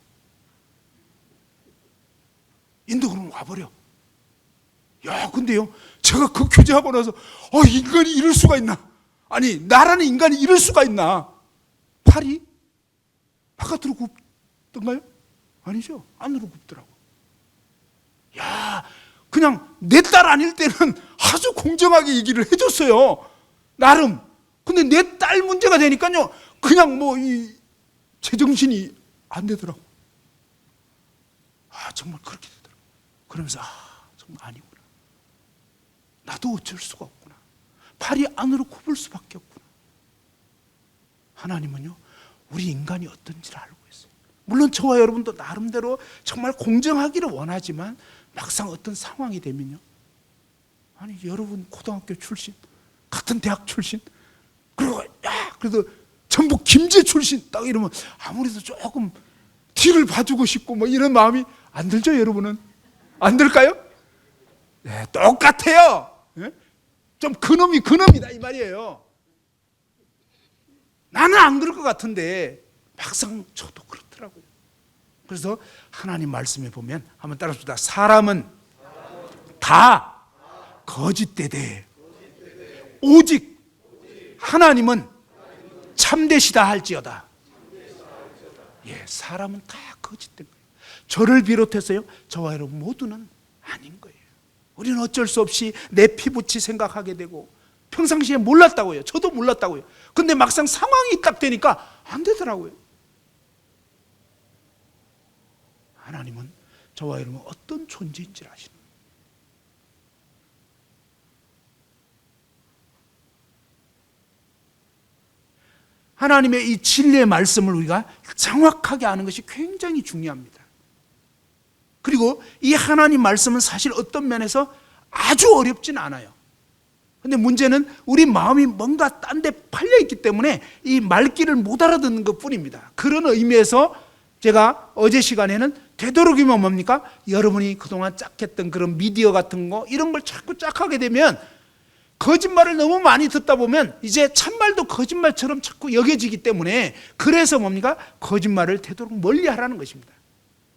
인도 그러면 와버려. 야, 근데요, 제가 그 교제하고 나서 인간이 이럴 수가 있나? 아니, 나라는 인간이 이럴 수가 있나? 팔이 바깥으로 굽던가요? 아니죠. 안으로 굽더라고. 야, 그냥 내 딸 아닐 때는 아주 공정하게 얘기를 해줬어요. 나름. 근데 내 딸 문제가 되니까요, 그냥 제정신이 안 되더라고. 정말 그렇게 되더라고. 그러면서, 정말 아니구나. 나도 어쩔 수가 없구나. 팔이 안으로 굽을 수밖에 없구나. 하나님은요, 우리 인간이 어떤지를 알고 있어요. 물론 저와 여러분도 나름대로 정말 공정하기를 원하지만 막상 어떤 상황이 되면요, 아니 여러분 고등학교 출신, 같은 대학 출신, 그리고 그래도 전북 김제 출신 딱 이러면 아무래도 조금 뒤를 봐주고 싶고 이런 마음이 안 들죠, 여러분은? 안 들까요? 네, 똑같아요. 네? 좀 그놈이 그놈이다 이 말이에요. 나는 안 그럴 것 같은데 막상 저도 그렇더라고요. 그래서 하나님 말씀에 보면 한번 따라합시다. 사람은 다 거짓되되 오직 하나님은 참되시다 할지어다. 예, 사람은 다 거짓된 거예요. 저를 비롯해서요, 저와 여러분 모두는 아닌 거예요. 우리는 어쩔 수 없이 내 피부치 생각하게 되고, 평상시에 몰랐다고요. 저도 몰랐다고요. 근데 막상 상황이 딱 되니까 안 되더라고요. 하나님은 저와 여러분 어떤 존재인지를 아시는 거예요. 하나님의 이 진리의 말씀을 우리가 정확하게 아는 것이 굉장히 중요합니다. 그리고 이 하나님 말씀은 사실 어떤 면에서 아주 어렵진 않아요. 근데 문제는 우리 마음이 뭔가 딴 데 팔려 있기 때문에 이 말귀를 못 알아듣는 것 뿐입니다. 그런 의미에서 제가 어제 시간에는 되도록이면 뭡니까? 여러분이 그동안 짝했던 그런 미디어 같은 거 이런 걸 자꾸 짝하게 되면 거짓말을 너무 많이 듣다 보면 이제 참말도 거짓말처럼 자꾸 여겨지기 때문에, 그래서 뭡니까? 거짓말을 되도록 멀리 하라는 것입니다.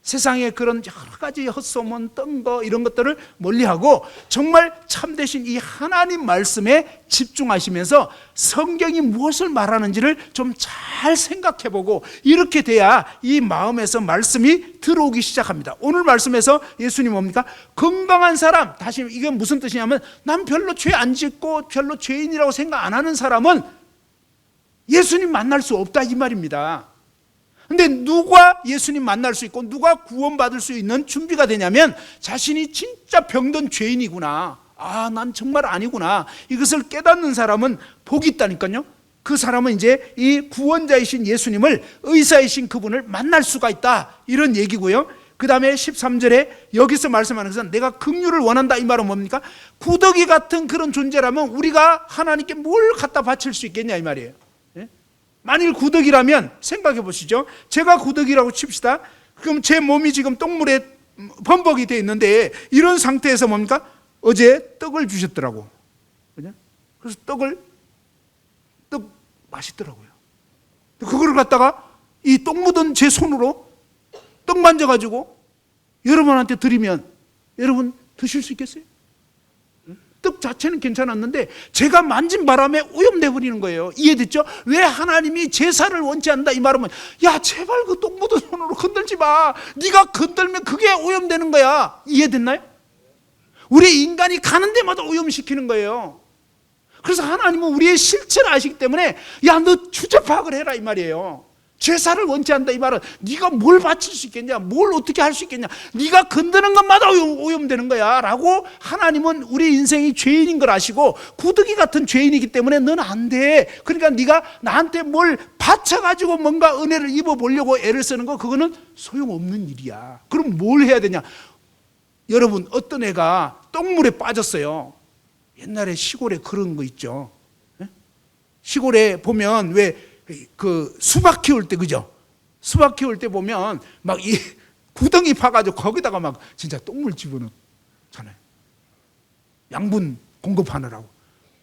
세상에 그런 여러 가지 헛소문, 뜬거 이런 것들을 멀리하고 정말 참되신 이 하나님 말씀에 집중하시면서 성경이 무엇을 말하는지를 좀 잘 생각해보고, 이렇게 돼야 이 마음에서 말씀이 들어오기 시작합니다. 오늘 말씀에서 예수님 뭡니까? 건강한 사람, 다시 이건 무슨 뜻이냐면 난 별로 죄 안 짓고 별로 죄인이라고 생각 안 하는 사람은 예수님 만날 수 없다 이 말입니다. 근데 누가 예수님 만날 수 있고 누가 구원받을 수 있는 준비가 되냐면 자신이 진짜 병든 죄인이구나, 난 정말 아니구나, 이것을 깨닫는 사람은 복이 있다니까요. 그 사람은 이제 이 구원자이신 예수님을, 의사이신 그분을 만날 수가 있다, 이런 얘기고요. 그 다음에 13절에 여기서 말씀하는 것은 내가 긍휼을 원한다 이 말은 뭡니까? 구더기 같은 그런 존재라면 우리가 하나님께 뭘 갖다 바칠 수 있겠냐 이 말이에요. 만일 구더기라면 생각해 보시죠. 제가 구더기라고 칩시다. 그럼 제 몸이 지금 똥물에 범벅이 되어 있는데 이런 상태에서 뭡니까? 어제 떡을 주셨더라고. 그래서 떡 맛있더라고요. 그거를 갖다가 이 똥 묻은 제 손으로 떡 만져가지고 여러분한테 드리면 여러분 드실 수 있겠어요? 떡 자체는 괜찮았는데 제가 만진 바람에 오염돼 버리는 거예요. 이해됐죠? 왜 하나님이 제사를 원치 않는다 이 말은, 야 제발 그 똥 묻은 손으로 건들지 마, 네가 건들면 그게 오염되는 거야. 이해됐나요? 우리 인간이 가는 데마다 오염시키는 거예요. 그래서 하나님은 우리의 실체를 아시기 때문에 야 너 주제 파악을 해라 이 말이에요. 제사를 원치 않는다 이 말은 네가 뭘 바칠 수 있겠냐, 뭘 어떻게 할 수 있겠냐, 네가 건드는 것마다 오염되는 거야 라고. 하나님은 우리 인생이 죄인인 걸 아시고 구더기 같은 죄인이기 때문에 너는 안 돼. 그러니까 네가 나한테 뭘 바쳐가지고 뭔가 은혜를 입어보려고 애를 쓰는 거, 그거는 소용없는 일이야. 그럼 뭘 해야 되냐? 여러분, 어떤 애가 똥물에 빠졌어요. 옛날에 시골에 그런 거 있죠. 시골에 보면 왜 그 수박 키울 때, 그죠? 수박 키울 때 보면 막 이 구덩이 파가지고 거기다가 막 진짜 똥물 집어넣잖아요. 양분 공급하느라고.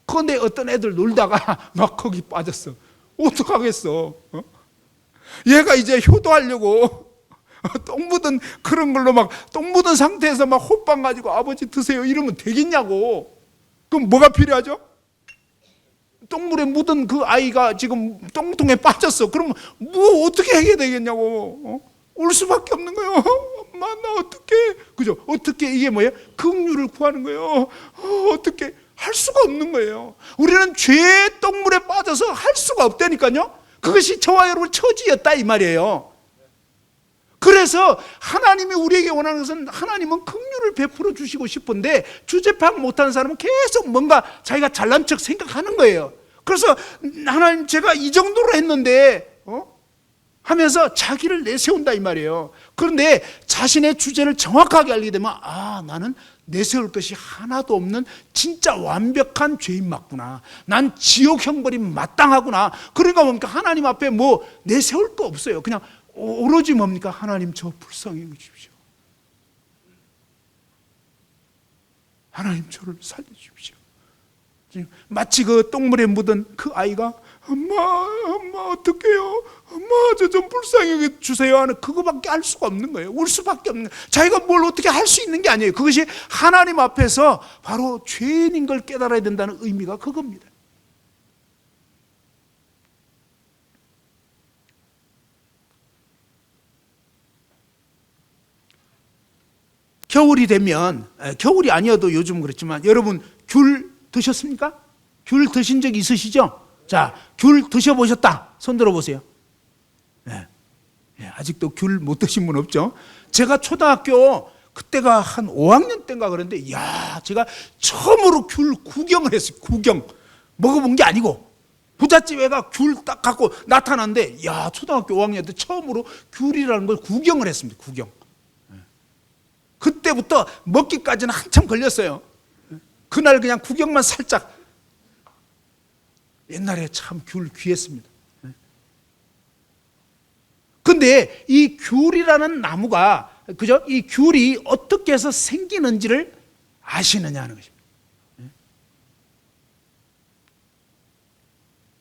그런데 어떤 애들 놀다가 막 거기 빠졌어. 어떡하겠어? 얘가 이제 효도하려고 똥 묻은 그런 걸로 막 똥 묻은 상태에서 막 호빵 가지고 아버지 드세요 이러면 되겠냐고. 그럼 뭐가 필요하죠? 똥물에 묻은 그 아이가 지금 똥통에 빠졌어. 그러면 뭐 어떻게 해야 되겠냐고. 울 수밖에 없는 거예요. 엄마 나 어떡해. 그죠? 어떻게 이게 뭐예요? 긍휼을 구하는 거예요. 어떻게 할 수가 없는 거예요. 우리는 죄의 똥물에 빠져서 할 수가 없다니까요. 그것이 저와 여러분 처지였다 이 말이에요. 그래서 하나님이 우리에게 원하는 것은 하나님은 긍휼을 베풀어 주시고 싶은데 주제 파악 못하는 사람은 계속 뭔가 자기가 잘난 척 생각하는 거예요. 그래서 하나님 제가 이 정도로 했는데 하면서 자기를 내세운다 이 말이에요. 그런데 자신의 주제를 정확하게 알게 되면 나는 내세울 것이 하나도 없는 진짜 완벽한 죄인 맞구나. 난 지옥 형벌이 마땅하구나. 그러니까 뭡니까? 하나님 앞에 뭐 내세울 거 없어요. 그냥 오로지 뭡니까? 하나님 저 불쌍히 여기십시오. 하나님 저를 살려주십시오. 마치 그 똥물에 묻은 그 아이가 엄마 어떡해요? 엄마 저 좀 불쌍히 여겨주세요 하는 그거밖에 할 수가 없는 거예요. 울 수밖에 없는 거예요. 자기가 뭘 어떻게 할 수 있는 게 아니에요. 그것이 하나님 앞에서 바로 죄인인 걸 깨달아야 된다는 의미가 그겁니다. 겨울이 되면, 겨울이 아니어도 요즘 그렇지만 여러분 귤 드셨습니까? 귤 드신 적 있으시죠? 자, 귤 드셔보셨다 손 들어보세요. 아직도 귤 못 드신 분 없죠? 제가 초등학교 그때가 한 5학년 때인가 그런데 제가 처음으로 귤 구경을 했어요. 구경. 먹어본 게 아니고 부잣집에 가 귤 딱 갖고 나타났는데 초등학교 5학년 때 처음으로 귤이라는 걸 구경을 했습니다. 구경. 그때부터 먹기까지는 한참 걸렸어요. 그날 그냥 구경만 살짝. 옛날에 참 귤 귀했습니다. 근데 이 귤이라는 나무가, 그죠? 이 귤이 어떻게 해서 생기는지를 아시느냐 하는 것입니다.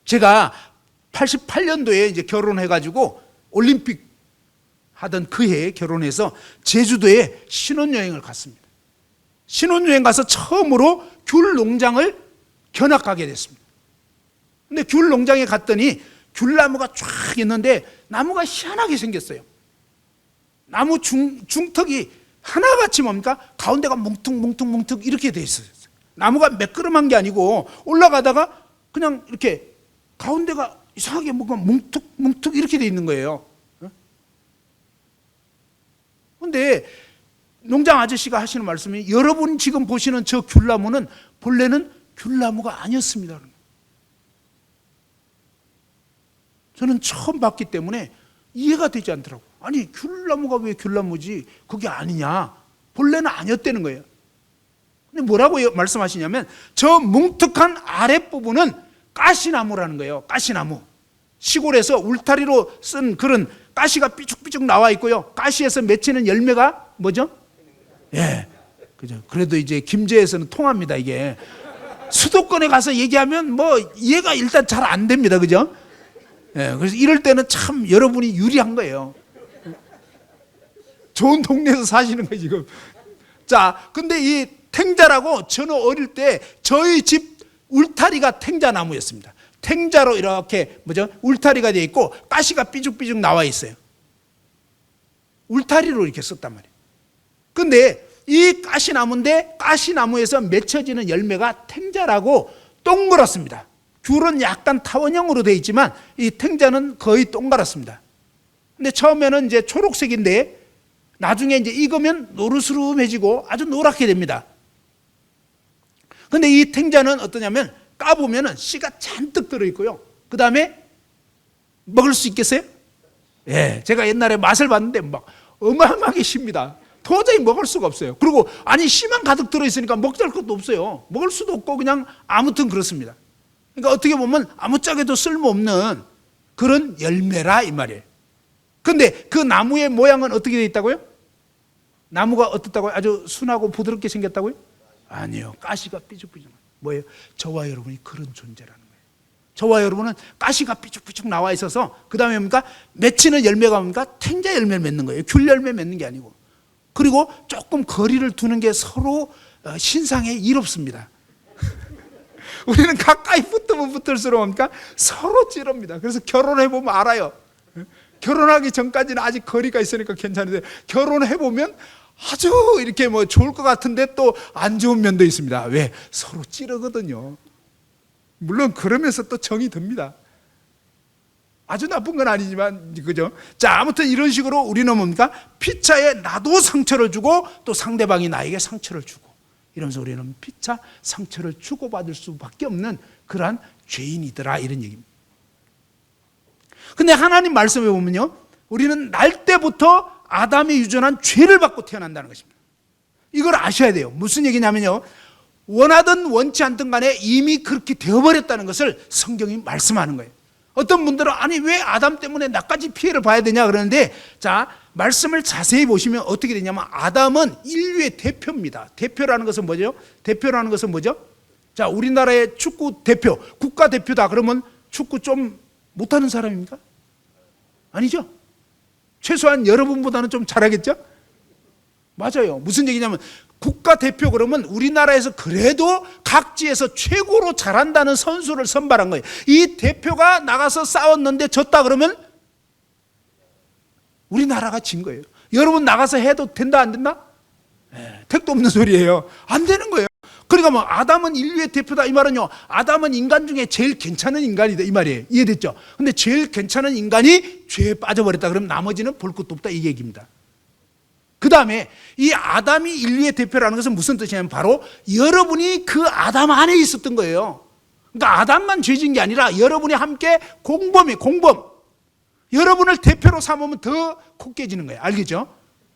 제가 88년도에 이제 결혼해가지고 올림픽 하던 그 해에 결혼해서 제주도에 신혼여행을 갔습니다. 신혼여행 가서 처음으로 귤 농장을 견학하게 됐습니다. 근데 귤 농장에 갔더니 귤나무가 쫙 있는데 나무가 희한하게 생겼어요. 나무 중턱이 하나같이 뭡니까? 가운데가 뭉툭 이렇게 돼 있어요. 나무가 매끄럼한 게 아니고 올라가다가 그냥 이렇게 가운데가 이상하게 뭔가 뭉툭 이렇게 돼 있는 거예요. 그런데 농장 아저씨가 하시는 말씀이 여러분 지금 보시는 저 귤나무는 본래는 귤나무가 아니었습니다. 저는 처음 봤기 때문에 이해가 되지 않더라고요. 아니 귤나무가 왜 귤나무지? 그게 아니냐. 본래는 아니었다는 거예요. 근데 뭐라고 말씀하시냐면 저 뭉툭한 아랫부분은 가시나무라는 거예요. 가시나무. 시골에서 울타리로 쓴 그런 가시가 삐죽삐죽 나와 있고요. 가시에서 맺히는 열매가 뭐죠? 그죠. 그래도 이제 김제에서는 통합니다, 이게. 수도권에 가서 얘기하면 뭐 이해가 일단 잘 안 됩니다. 그죠? 그래서 이럴 때는 참 여러분이 유리한 거예요. 좋은 동네에서 사시는 거예요, 지금. 자, 근데 이 탱자라고 저는 어릴 때 저희 집 울타리가 탱자나무였습니다. 탱자로 이렇게 울타리가 되어 있고 가시가 삐죽삐죽 나와 있어요. 울타리로 이렇게 썼단 말이에요. 근데 이 가시나무인데 가시나무에서 맺혀지는 열매가 탱자라고 동그랗습니다. 귤은 약간 타원형으로 되어 있지만 이 탱자는 거의 동그랗습니다. 근데 처음에는 이제 초록색인데 나중에 이제 익으면 노르스름해지고 아주 노랗게 됩니다. 근데 이 탱자는 어떠냐면 까보면은 씨가 잔뜩 들어있고요. 그 다음에 먹을 수 있겠어요? 제가 옛날에 맛을 봤는데 막 어마어마하게 쉽니다. 도저히 먹을 수가 없어요. 그리고 아니 씨만 가득 들어있으니까 먹잘 것도 없어요. 먹을 수도 없고 그냥 아무튼 그렇습니다. 그러니까 어떻게 보면 아무짝에도 쓸모없는 그런 열매라 이 말이에요. 근데 그 나무의 모양은 어떻게 되어 있다고요? 나무가 어떻다고요? 아주 순하고 부드럽게 생겼다고요? 아니요. 가시가 삐죽삐죽. 뭐예요? 저와 여러분이 그런 존재라는 거예요. 저와 여러분은 가시가 삐죽삐죽 나와 있어서 그 다음에 뭡니까? 맺히는 열매가 뭡니까? 탱자 열매를 맺는 거예요. 귤 열매 맺는 게 아니고. 그리고 조금 거리를 두는 게 서로 신상에 이롭습니다. 우리는 가까이 붙으면 붙을수록 뭡니까? 서로 찌릅니다. 그래서 결혼해보면 알아요. 결혼하기 전까지는 아직 거리가 있으니까 괜찮은데 결혼해보면 아주 이렇게 뭐 좋을 것 같은데 또 안 좋은 면도 있습니다. 왜? 서로 찌르거든요. 물론 그러면서 또 정이 듭니다. 아주 나쁜 건 아니지만, 그죠? 자, 아무튼 이런 식으로 우리는 뭡니까? 피차에 나도 상처를 주고 또 상대방이 나에게 상처를 주고 이러면서 우리는 피차 상처를 주고받을 수밖에 없는 그러한 죄인이더라, 이런 얘기입니다. 근데 하나님 말씀에 보면요, 우리는 날 때부터 아담이 유전한 죄를 받고 태어난다는 것입니다. 이걸 아셔야 돼요. 무슨 얘기냐면요, 원하든 원치 않든 간에 이미 그렇게 되어버렸다는 것을 성경이 말씀하는 거예요. 어떤 분들은 아니 왜 아담 때문에 나까지 피해를 봐야 되냐 그러는데, 자, 말씀을 자세히 보시면 어떻게 되냐면 아담은 인류의 대표입니다. 대표라는 것은 뭐죠? 대표라는 것은 뭐죠? 자, 우리나라의 축구 대표, 국가 대표다 그러면 축구 좀 못하는 사람입니까? 아니죠. 최소한 여러분보다는 좀 잘하겠죠? 맞아요. 무슨 얘기냐면 국가대표 그러면 우리나라에서 그래도 각지에서 최고로 잘한다는 선수를 선발한 거예요. 이 대표가 나가서 싸웠는데 졌다 그러면 우리나라가 진 거예요. 여러분 나가서 해도 된다 안 된다? 택도 없는 소리예요. 안 되는 거예요. 그러니까 뭐 아담은 인류의 대표다 이 말은요, 아담은 인간 중에 제일 괜찮은 인간이다 이 말이에요. 이해됐죠? 근데 제일 괜찮은 인간이 죄에 빠져버렸다 그러면 나머지는 볼 것도 없다 이 얘기입니다. 그 다음에 이 아담이 인류의 대표라는 것은 무슨 뜻이냐면 바로 여러분이 그 아담 안에 있었던 거예요. 그러니까 아담만 죄진 게 아니라 여러분이 함께 공범이에요. 공범. 여러분을 대표로 삼으면 더 코 깨지는 거예요. 알겠죠?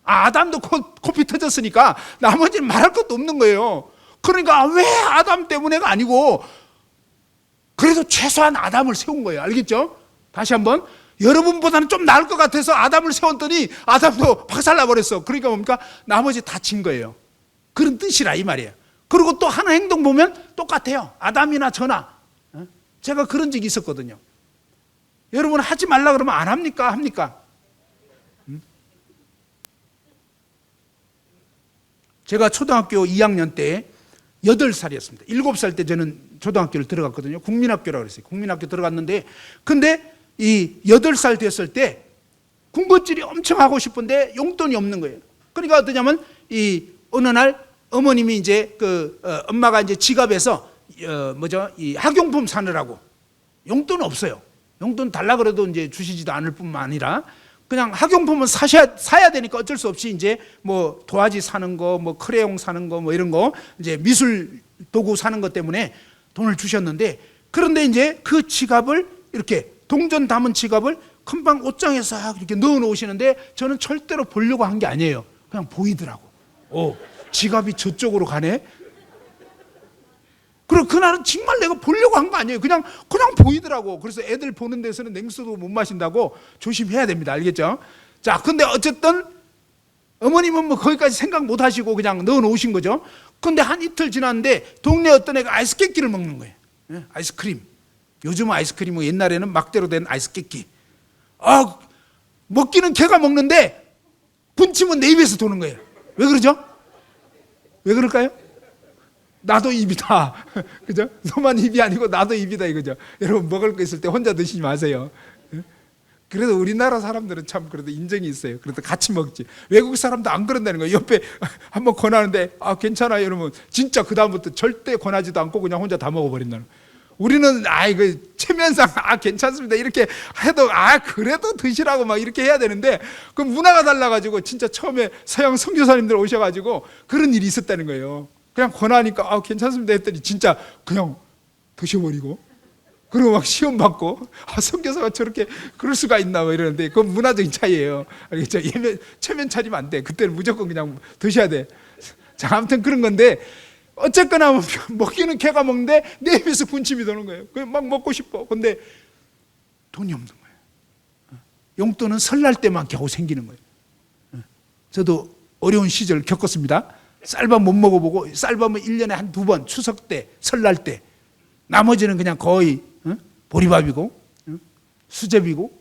아담도 코피 터졌으니까 나머지는 말할 것도 없는 거예요. 그러니까 왜 아담 때문에가 아니고 그래도 최소한 아담을 세운 거예요. 알겠죠? 다시 한번, 여러분보다는 좀 나을 것 같아서 아담을 세웠더니 아담도 박살나버렸어. 그러니까 뭡니까? 나머지 다 진 거예요. 그런 뜻이라 이 말이에요. 그리고 또 하나 행동 보면 똑같아요. 아담이나 저나. 제가 그런 적이 있었거든요. 여러분 하지 말라 그러면 안 합니까? 합니까? 제가 초등학교 2학년 때 8살이었습니다. 7살 때 저는 초등학교를 들어갔거든요. 국민학교라고 그랬어요. 국민학교 들어갔는데, 근데 이 8살 됐을 때 군것질이 엄청 하고 싶은데 용돈이 없는 거예요. 그러니까 어떠냐면 이 어느 날 어머님이 이제 엄마가 이제 지갑에서 이 학용품 사느라고 용돈 없어요. 용돈 달라 그래도 이제 주시지도 않을 뿐만 아니라 그냥 학용품은 사야 되니까 어쩔 수 없이 이제 뭐 도화지 사는 거, 뭐 크레용 사는 거, 뭐 이런 거 이제 미술 도구 사는 것 때문에 돈을 주셨는데, 그런데 이제 그 지갑을 이렇게 동전 담은 지갑을 금방 옷장에 싹 이렇게 넣어 놓으시는데 저는 절대로 보려고 한 게 아니에요. 그냥 보이더라고. 지갑이 저쪽으로 가네. 그리고 그날은 정말 내가 보려고 한 거 아니에요. 그냥 보이더라고. 그래서 애들 보는 데서는 냉수도 못 마신다고 조심해야 됩니다. 알겠죠? 자, 근데 어쨌든 어머님은 뭐 거기까지 생각 못 하시고 그냥 넣어 놓으신 거죠. 근데 한 이틀 지났는데 동네 어떤 애가 아이스 깨끼를 먹는 거예요. 아이스크림. 요즘은 아이스크림은 옛날에는 막대로 된 아이스 깨끼. 먹기는 걔가 먹는데 분침은 내 입에서 도는 거예요. 왜 그러죠? 왜 그럴까요? 나도 입이다. 그죠? 너만 입이 아니고 나도 입이다 이거죠. 여러분 먹을 거 있을 때 혼자 드시지 마세요. 그래도 우리나라 사람들은 참 그래도 인정이 있어요. 그래도 같이 먹지. 외국 사람도 안 그런다는 거예요. 옆에 한번 권하는데 괜찮아요 이러면 진짜 그 다음부터 절대 권하지도 않고 그냥 혼자 다 먹어버린다는 거예요. 우리는 그 체면상 괜찮습니다 이렇게 해도 그래도 드시라고 막 이렇게 해야 되는데, 그 문화가 달라가지고 진짜 처음에 서양 선교사님들 오셔가지고 그런 일이 있었다는 거예요. 그냥 권하니까 괜찮습니다 했더니 진짜 그냥 드셔버리고, 그리고 막 시험 받고 선교사가 저렇게 그럴 수가 있나 뭐 이러는데, 그건 문화적인 차이예요. 알겠죠? 체면 차리면 안 돼. 그때는 무조건 그냥 드셔야 돼. 자, 아무튼 그런 건데, 어쨌거나 먹기는 걔가 먹는데 내 입에서 군침이 도는 거예요. 막 먹고 싶어. 근데 돈이 없는 거예요. 용돈은 설날 때만 겨우 생기는 거예요. 저도 어려운 시절 겪었습니다. 쌀밥 못 먹어보고, 쌀밥은 1년에 한 2번, 추석 때, 설날 때, 나머지는 그냥 거의 보리밥이고 수제비고.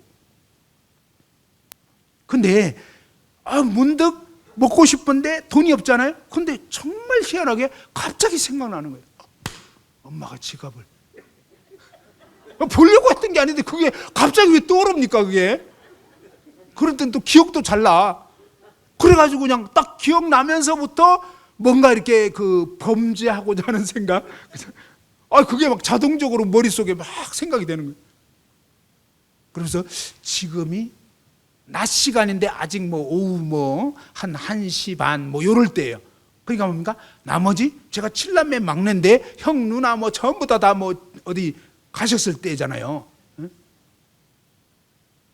근데 문득 먹고 싶은데 돈이 없잖아요. 근데 정말 희한하게 갑자기 생각나는 거예요. 엄마가 지갑을 보려고 했던 게 아닌데 그게 갑자기 왜 떠오릅니까 그게? 그럴 땐 또 기억도 잘 나. 그래가지고 그냥 딱 기억나면서부터 뭔가 이렇게 그 범죄하고자 하는 생각, 그게 막 자동적으로 머릿속에 막 생각이 되는 거예요. 그래서 지금이 낮 시간인데 아직 오후 한 1시 반 요럴 때예요. 그러니까 뭡니까? 나머지 제가 7남매 막내인데 형 누나 전부 다 어디 가셨을 때잖아요.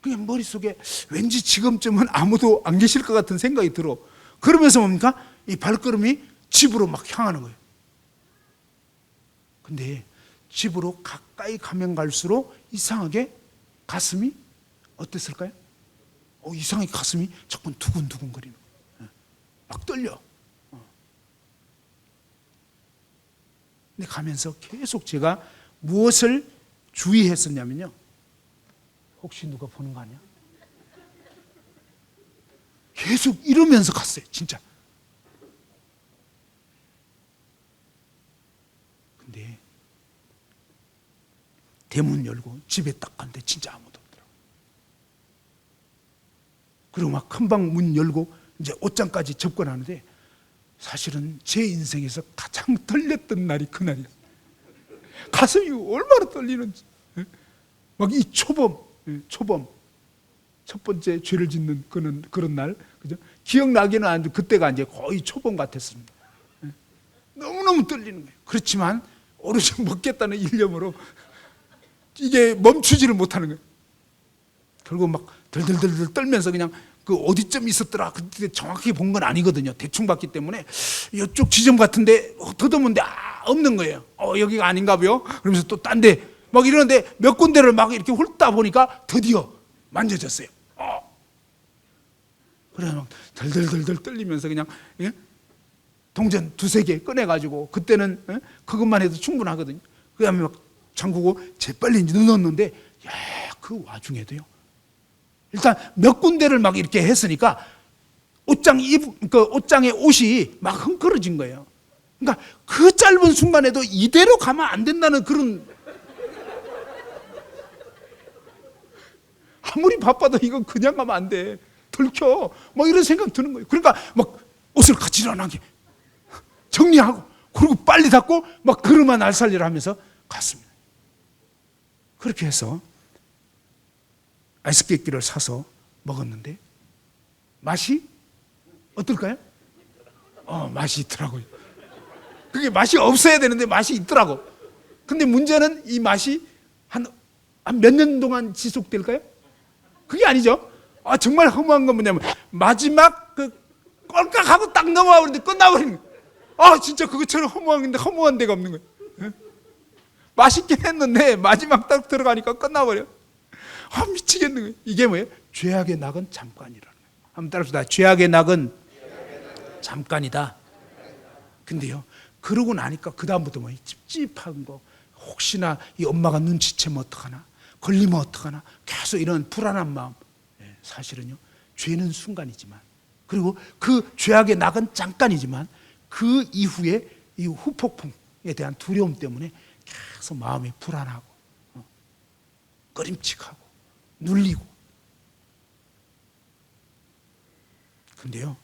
그냥 머릿속에 왠지 지금쯤은 아무도 안 계실 것 같은 생각이 들어. 그러면서 뭡니까? 이 발걸음이 집으로 막 향하는 거예요. 근데 집으로 가까이 가면 갈수록 이상하게 가슴이 어땠을까요? 이상하게 가슴이 자꾸 두근두근 거리는 거예요. 막 떨려. 근데 가면서 계속 제가 무엇을 주의했었냐면요. 혹시 누가 보는 거 아니야? 계속 이러면서 갔어요, 진짜. 근데 대문 열고 집에 딱 갔는데 진짜 아무도 없더라고요. 그리고 막 금방 문 열고 이제 옷장까지 접근하는데 사실은 제 인생에서 가장 떨렸던 날이 그날이에요. 가슴이 얼마나 떨리는지. 막 이 초범 첫 번째 죄를 짓는 그런 날, 그죠? 기억나기는 하는데 그때가 이제 거의 초범 같았습니다. 너무너무 떨리는 거예요. 그렇지만 오로지 먹겠다는 일념으로 이게 멈추지를 못하는 거예요. 결국 막 덜덜덜 떨면서 그냥 그 어디쯤 있었더라. 그때 정확히 본 건 아니거든요. 대충 봤기 때문에 이쪽 지점 같은데 더듬은데 없는 거예요. 여기가 아닌가 봐요. 그러면서 또 딴 데 막 이러는데 몇 군데를 막 이렇게 훑다 보니까 드디어 만져졌어요. 그래 막 덜덜덜 떨리면서 그냥 동전 2-3개 꺼내가지고 그때는 그것만 해도 충분하거든요. 그 다음에 막 잠그고 재빨리 넣었는데 그 와중에도요. 일단 몇 군데를 막 이렇게 했으니까 옷장의 옷이 막 흥걸어진 거예요. 그러니까 그 짧은 순간에도 이대로 가면 안 된다는 그런, 아무리 바빠도 이건 그냥 가면 안 돼. 들켜. 이런 생각 드는 거예요. 그러니까 막 옷을 가지런하게 정리하고 그리고 빨리 닦고 막 그릇만 알살리를 하면서 갔습니다. 그렇게 해서 아이스케이크를 사서 먹었는데 맛이 어떨까요? 맛이 있더라고요. 그게 맛이 없어야 되는데 맛이 있더라고. 근데 문제는 이 맛이 한 몇 년 동안 지속될까요? 그게 아니죠. 정말 허무한 건 뭐냐면 마지막 그 꼴깍하고 딱 넘어와 버리는데 끝나버리는 거예요. 진짜 그것처럼 허무한 데가 없는 거예요. 맛있긴 했는데 마지막 딱 들어가니까 끝나버려. 미치겠는 거예요. 이게 뭐예요? 죄악의 낙은 잠깐이라는 거예요. 한번 따라합시다. 죄악의 낙은 잠깐이다. 근데요, 그러고 나니까 그 다음부터 뭐예요? 찝찝한 거. 혹시나 이 엄마가 눈치채면 어떡하나? 걸리면 어떡하나? 계속 이런 불안한 마음. 사실은요, 죄는 순간이지만, 그리고 그 죄악의 낙은 잠깐이지만 그 이후에 이 후폭풍에 대한 두려움 때문에 계속 마음이 불안하고 꺼림칙하고 눌리고. 근데요,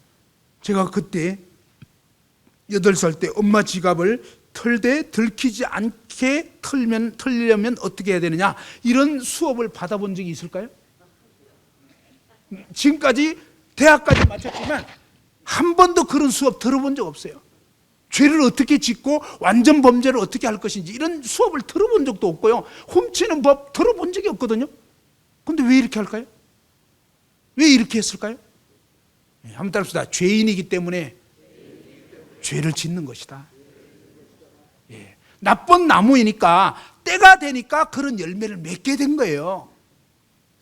제가 그때 8살 때 엄마 지갑을 털되 들키지 않게 털려면 어떻게 해야 되느냐, 이런 수업을 받아본 적이 있을까요? 지금까지 대학까지 마쳤지만 한 번도 그런 수업 들어본 적 없어요. 죄를 어떻게 짓고 완전 범죄를 어떻게 할 것인지 이런 수업을 들어본 적도 없고요. 훔치는 법 들어본 적이 없거든요. 그런데 왜 이렇게 할까요? 왜 이렇게 했을까요? 한번 따라합시다. 죄인이기 때문에 죄를 짓는 것이다. 나쁜 나무이니까 때가 되니까 그런 열매를 맺게 된 거예요.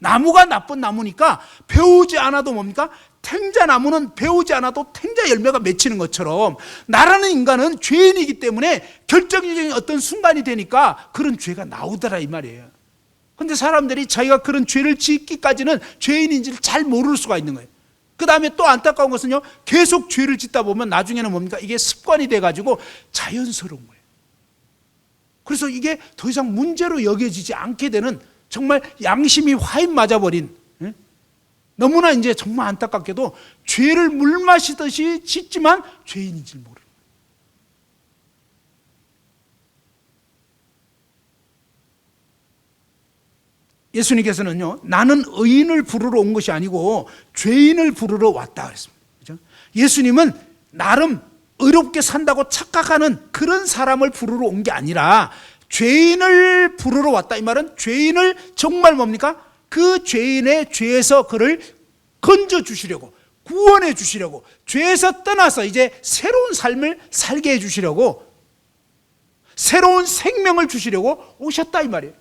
나무가 나쁜 나무니까 배우지 않아도 뭡니까? 탱자나무는 배우지 않아도 탱자 열매가 맺히는 것처럼 나라는 인간은 죄인이기 때문에 결정적인 어떤 순간이 되니까 그런 죄가 나오더라 이 말이에요. 근데 사람들이 자기가 그런 죄를 짓기까지는 죄인인지를 잘 모를 수가 있는 거예요. 그 다음에 또 안타까운 것은요, 계속 죄를 짓다 보면 나중에는 뭡니까? 이게 습관이 돼가지고 자연스러운 거예요. 그래서 이게 더 이상 문제로 여겨지지 않게 되는, 정말 양심이 화인 맞아버린, 너무나 이제 정말 안타깝게도 죄를 물 마시듯이 짓지만 죄인인지 모르는 거예요. 예수님께서는요, 나는 의인을 부르러 온 것이 아니고 죄인을 부르러 왔다 그랬습니다. 그렇죠? 예수님은 나름 의롭게 산다고 착각하는 그런 사람을 부르러 온 게 아니라 죄인을 부르러 왔다. 이 말은 죄인을 정말 뭡니까? 그 죄인의 죄에서 그를 건져 주시려고, 구원해 주시려고, 죄에서 떠나서 이제 새로운 삶을 살게 해 주시려고, 새로운 생명을 주시려고 오셨다 이 말이에요.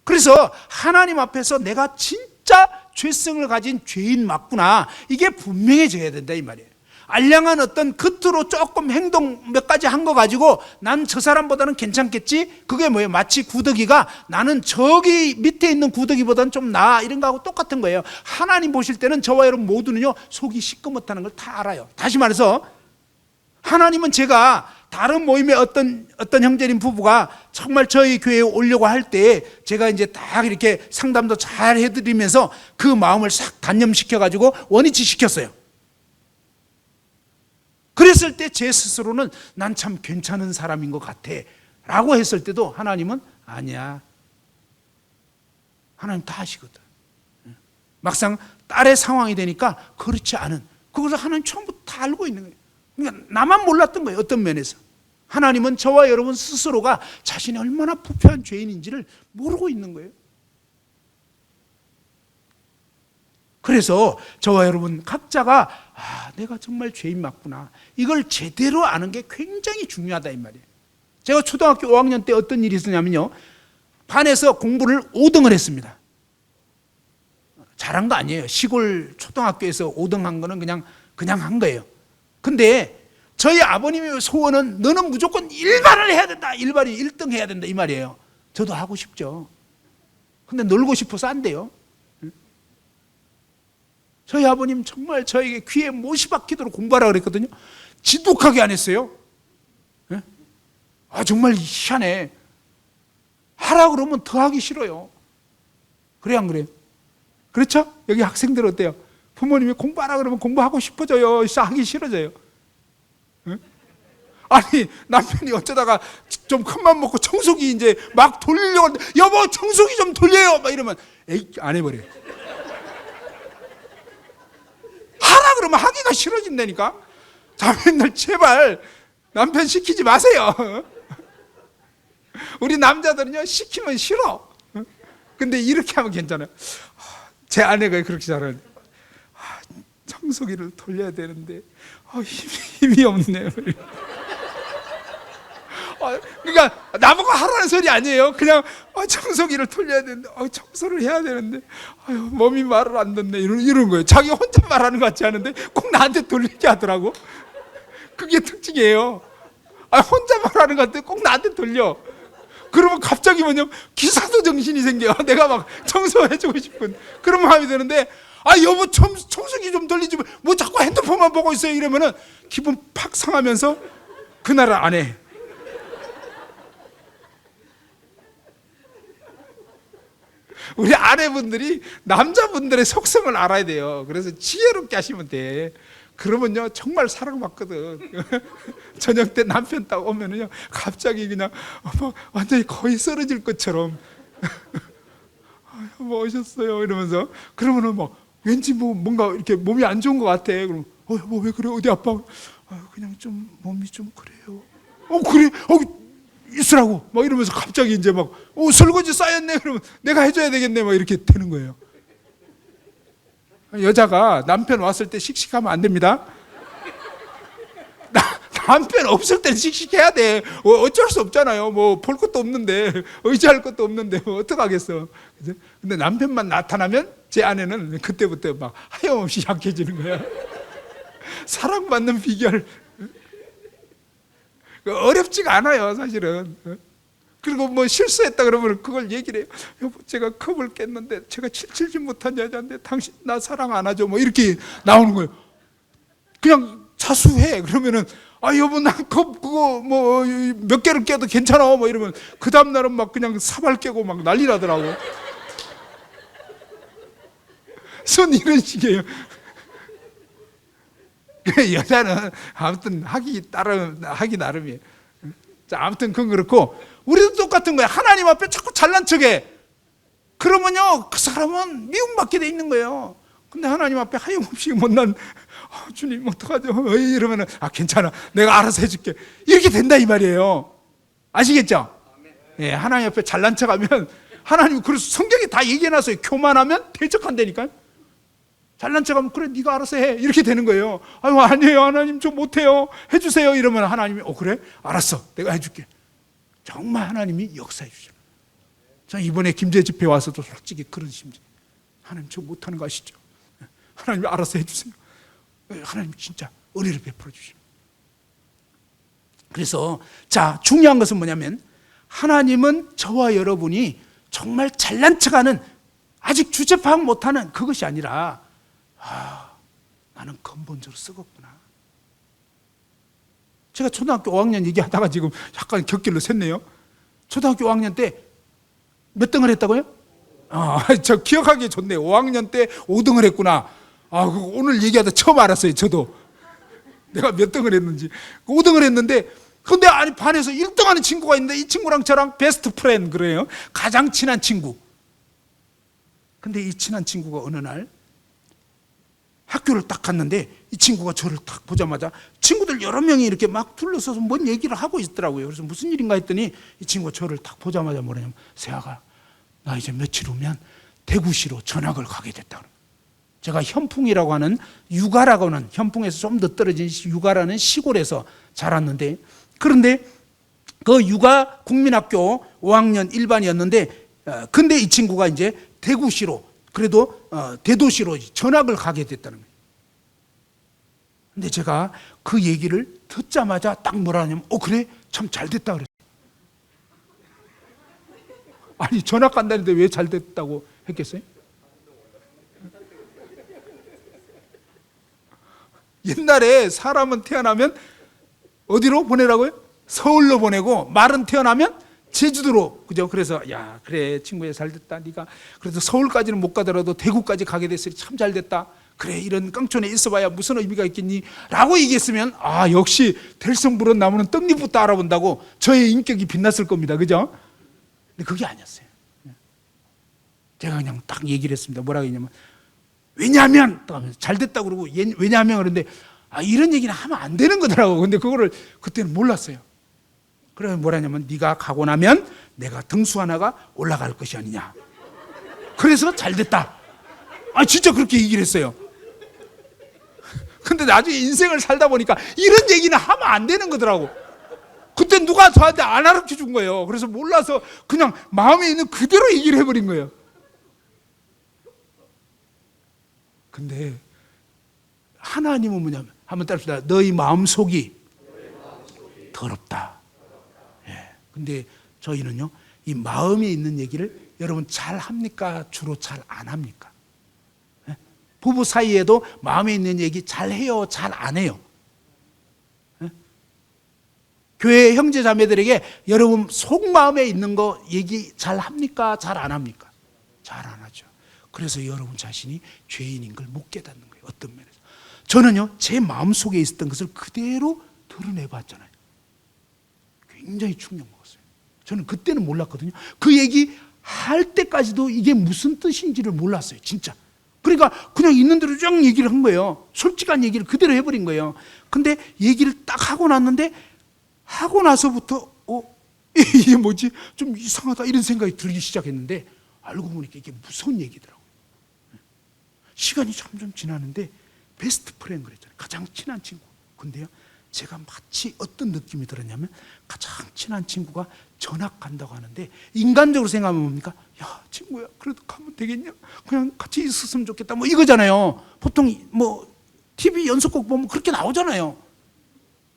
그래서 하나님 앞에서 내가 진짜 죄성을 가진 죄인 맞구나, 이게 분명해져야 된다 이 말이에요. 알량한 어떤 겉으로 조금 행동 몇 가지 한 거 가지고 난 저 사람보다는 괜찮겠지? 그게 뭐예요? 마치 구더기가 나는 저기 밑에 있는 구더기보다는 좀 나아, 이런 거하고 똑같은 거예요. 하나님 보실 때는 저와 여러분 모두는요, 속이 시꺼멓다는 걸 다 알아요. 다시 말해서 하나님은 제가 다른 모임의 어떤 형제님 부부가 정말 저희 교회에 오려고 할 때 제가 이제 딱 이렇게 상담도 잘 해드리면서 그 마음을 싹 단념시켜가지고 원위치 시켰어요. 그랬을 때 제 스스로는 난 참 괜찮은 사람인 것 같아 라고 했을 때도 하나님은 아니야, 하나님 다 아시거든. 막상 딸의 상황이 되니까 그렇지 않은, 그것을 하나님 처음부터 다 알고 있는 거예요. 그러니까 나만 몰랐던 거예요. 어떤 면에서 하나님은 저와 여러분 스스로가 자신이 얼마나 부패한 죄인인지를 모르고 있는 거예요. 그래서 저와 여러분 각자가 내가 정말 죄인 맞구나, 이걸 제대로 아는 게 굉장히 중요하다 이 말이에요. 제가 초등학교 5학년 때 어떤 일이 있었냐면요, 반에서 공부를 5등을 했습니다. 잘한 거 아니에요. 시골 초등학교에서 5등 한 거는 그냥 한 거예요. 근데 저희 아버님의 소원은 너는 무조건 일반을 해야 된다, 일반이 1등 해야 된다 이 말이에요. 저도 하고 싶죠. 근데 놀고 싶어서 안 돼요. 저희 아버님 정말 저에게 귀에 못이 박히도록 공부하라 그랬거든요. 지독하게 안 했어요. 정말 희한해. 하라 그러면 더 하기 싫어요. 그래 안 그래요? 그렇죠? 여기 학생들 어때요? 부모님이 공부하라 그러면 공부하고 싶어져요? 하기 싫어져요? 아니 남편이 어쩌다가 좀 큰맘 먹고 청소기 이제 막 돌리려고 하는데 여보 청소기 좀 돌려요 막 이러면 에이 안 해버려요. 하라 그러면 하기가 싫어진다니까. 자매들 제발 남편 시키지 마세요. 우리 남자들은요 시키면 싫어. 근데 이렇게 하면 괜찮아요. 제 아내가 그렇게 잘하는데 청소기를 돌려야 되는데 힘이 없네요. 그러니까 나보고 하라는 소리 아니에요. 그냥 청소기를 돌려야 되는데 청소를 해야 되는데 몸이 말을 안 듣네 이런 거예요. 자기 혼자 말하는 것 같지 않은데 꼭 나한테 돌리게 하더라고. 그게 특징이에요. 혼자 말하는 것 같은데 꼭 나한테 돌려. 그러면 갑자기 기사도 정신이 생겨. 내가 막 청소해주고 싶은 그런 마음이 드는데 여보 청소기 좀 돌리지 뭐 자꾸 핸드폰만 보고 있어요 이러면은 기분 팍 상하면서 그날은 안 해. 우리 아내분들이 남자분들의 속성을 알아야 돼요. 그래서 지혜롭게 하시면 돼. 그러면요 정말 사랑받거든. 저녁 때 남편 딱 오면은요 갑자기 그냥 완전히 거의 쓰러질 것처럼 뭐 오셨어요 이러면서 그러면은 왠지 뭔가 이렇게 몸이 안 좋은 것 같아. 그럼 왜 그래 어디 아파? 그냥 좀 몸이 좀 그래요. 그래 있으라고 막 이러면서 갑자기 이제 설거지 쌓였네 그러면 내가 해줘야 되겠네 막 이렇게 되는 거예요. 여자가 남편 왔을 때 씩씩하면 안 됩니다. 남편 없을 때는 씩씩해야 돼. 어쩔 수 없잖아요. 볼 것도 없는데 의지할 것도 없는데 어떡하겠어. 근데 남편만 나타나면 제 아내는 그때부터 막 하염없이 약해지는 거야. 사랑받는 비결 어렵지가 않아요 사실은. 그리고 뭐 실수했다 그러면 그걸 얘기를 해요. 여보, 제가 컵을 깼는데 제가 칠지 못한 여자인데 당신 나 사랑 안 하죠? 뭐 이렇게 나오는 거예요. 그냥 자수해. 그러면은 여보 나 컵 그거 뭐 몇 개를 깨도 괜찮아. 뭐 이러면 그 다음 날은 막 그냥 사발 깨고 막 난리 나더라고. 전 이런 식이에요. 여자는 아무튼 하기 나름이에요. 자, 아무튼 그건 그렇고 우리도 똑같은 거예요. 하나님 앞에 자꾸 잘난 척해. 그러면요 그 사람은 미움받게 돼 있는 거예요. 근데 하나님 앞에 하염없이 못난 주님 어떡하죠? 이러면은 괜찮아 내가 알아서 해줄게 이렇게 된다 이 말이에요. 아시겠죠? 예, 하나님 앞에 잘난 척하면 하나님 그래서 성경에 다 얘기해놨어요. 교만하면 대적한다니까요. 잘난 척하면 그래 네가 알아서 해 이렇게 되는 거예요. 아니에요 하나님 저 못해요 해주세요 이러면 하나님이 그래 알았어 내가 해줄게. 정말 하나님이 역사해 주셔. 저 이번에 김제 집회 와서도 솔직히 그런 심정. 하나님 저 못하는 거 아시죠? 하나님 알아서 해주세요. 하나님 진짜 은혜를 베풀어 주시는. 그래서 자 중요한 것은 뭐냐면 하나님은 저와 여러분이 정말 잘난 척하는 아직 주제 파악 못하는 그것이 아니라 나는 근본적으로 썩었구나. 제가 초등학교 5학년 얘기하다가 지금 약간 곁길로 샜네요. 초등학교 5학년 때 몇 등을 했다고요? 저 기억하기 좋네요. 5학년 때 5등을 했구나. 오늘 얘기하다 처음 알았어요. 저도 내가 몇 등을 했는지. 5등을 했는데 근데 반에서 1등 하는 친구가 있는데 이 친구랑 저랑 베스트 프렌드 그래요. 가장 친한 친구. 근데 이 친한 친구가 어느 날 학교를 딱 갔는데 이 친구가 저를 딱 보자마자 친구들 여러 명이 이렇게 막 둘러서서 뭔 얘기를 하고 있더라고요. 그래서 무슨 일인가 했더니 이 친구가 저를 딱 보자마자 뭐냐면 세아가 나 이제 며칠 후면 대구시로 전학을 가게 됐다. 제가 현풍이라고 하는 육아라고 하는 현풍에서 좀 더 떨어진 육아라는 시골에서 자랐는데 그런데 그 육아 국민학교 5학년 1반이었는데 근데 이 친구가 이제 대구시로 그래도 대도시로 전학을 가게 됐다는 거예요. 근데 제가 그 얘기를 듣자마자 딱 뭐라 하냐면 그래? 참 잘 됐다 그랬어요. 아니 전학 간다는데 왜 잘 됐다고 했겠어요? 옛날에 사람은 태어나면 어디로 보내라고요? 서울로 보내고 말은 태어나면 제주도로. 그죠? 그래서 야 그래 친구야 잘 됐다. 네가 그래도 서울까지는 못 가더라도 대구까지 가게 됐으니 참 잘 됐다. 그래 이런 깡촌에 있어봐야 무슨 의미가 있겠니? 라고 얘기했으면 역시 들성부른 나무는 떡잎부터 알아본다고 저의 인격이 빛났을 겁니다. 그죠? 근데 그게 아니었어요. 제가 그냥 딱 얘기를 했습니다. 뭐라고 했냐면 왜냐하면 잘 됐다고 그러고 왜냐하면 그런데 이런 얘기는 하면 안 되는 거더라고. 근데 그거를 그때는 몰랐어요. 그러면 뭐라냐면 네가 가고 나면 내가 등수 하나가 올라갈 것이 아니냐. 그래서 잘 됐다. 진짜 그렇게 얘기를 했어요. 근데 나중에 인생을 살다 보니까 이런 얘기는 하면 안 되는 거더라고. 그때 누가 저한테 안 가르쳐 준 거예요. 그래서 몰라서 그냥 마음에 있는 그대로 얘기를 해버린 거예요. 근데 하나님은 뭐냐면 한번 따릅시다. 너희 마음속이 더럽다. 근데 저희는요 이 마음에 있는 얘기를 여러분 잘 합니까? 주로 잘 안 합니까? 부부 사이에도 마음에 있는 얘기 잘 해요? 잘 안 해요? 교회 형제 자매들에게 여러분 속마음에 있는 거 얘기 잘 합니까? 잘 안 합니까? 잘 안 하죠. 그래서 여러분 자신이 죄인인 걸 못 깨닫는 거예요. 어떤 면에서. 저는요 제 마음속에 있었던 것을 그대로 드러내봤잖아요. 굉장히 충격 먹었어요. 저는 그때는 몰랐거든요. 그 얘기 할 때까지도 이게 무슨 뜻인지를 몰랐어요. 진짜. 그러니까 그냥 있는 대로 쫙 얘기를 한 거예요. 솔직한 얘기를 그대로 해버린 거예요. 근데 얘기를 딱 하고 났는데 하고 나서부터 이게 뭐지? 좀 이상하다 이런 생각이 들기 시작했는데 알고 보니까 이게 무서운 얘기더라고요. 시간이 점점 지나는데 베스트 프렌드 그랬잖아요. 가장 친한 친구. 근데요 제가 마치 어떤 느낌이 들었냐면 가장 친한 친구가 전학 간다고 하는데 인간적으로 생각하면 뭡니까? 야 친구야 그래도 가면 되겠냐? 그냥 같이 있었으면 좋겠다 뭐 이거잖아요. 보통 뭐 TV 연속곡 보면 그렇게 나오잖아요.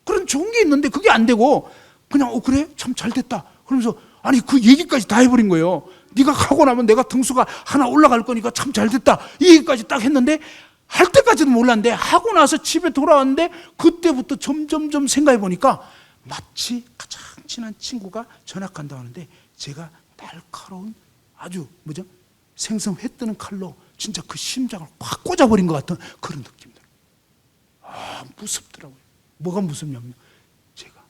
그런 좋은 게 있는데 그게 안 되고 그냥 그래? 참 잘 됐다. 그러면서 아니 그 얘기까지 다 해버린 거예요. 네가 가고 나면 내가 등수가 하나 올라갈 거니까 참 잘 됐다. 이 얘기까지 딱 했는데 할 때까지는 몰랐는데 하고 나서 집에 돌아왔는데 그때부터 점점점 생각해 보니까 마치 가장 친한 친구가 전학한다고 하는데 제가 날카로운 아주 뭐죠? 생선 회 뜨는 칼로 진짜 그 심장을 확 꽂아버린 것 같은 그런 느낌 들어요. 아, 무섭더라고요. 뭐가 무섭냐면 제가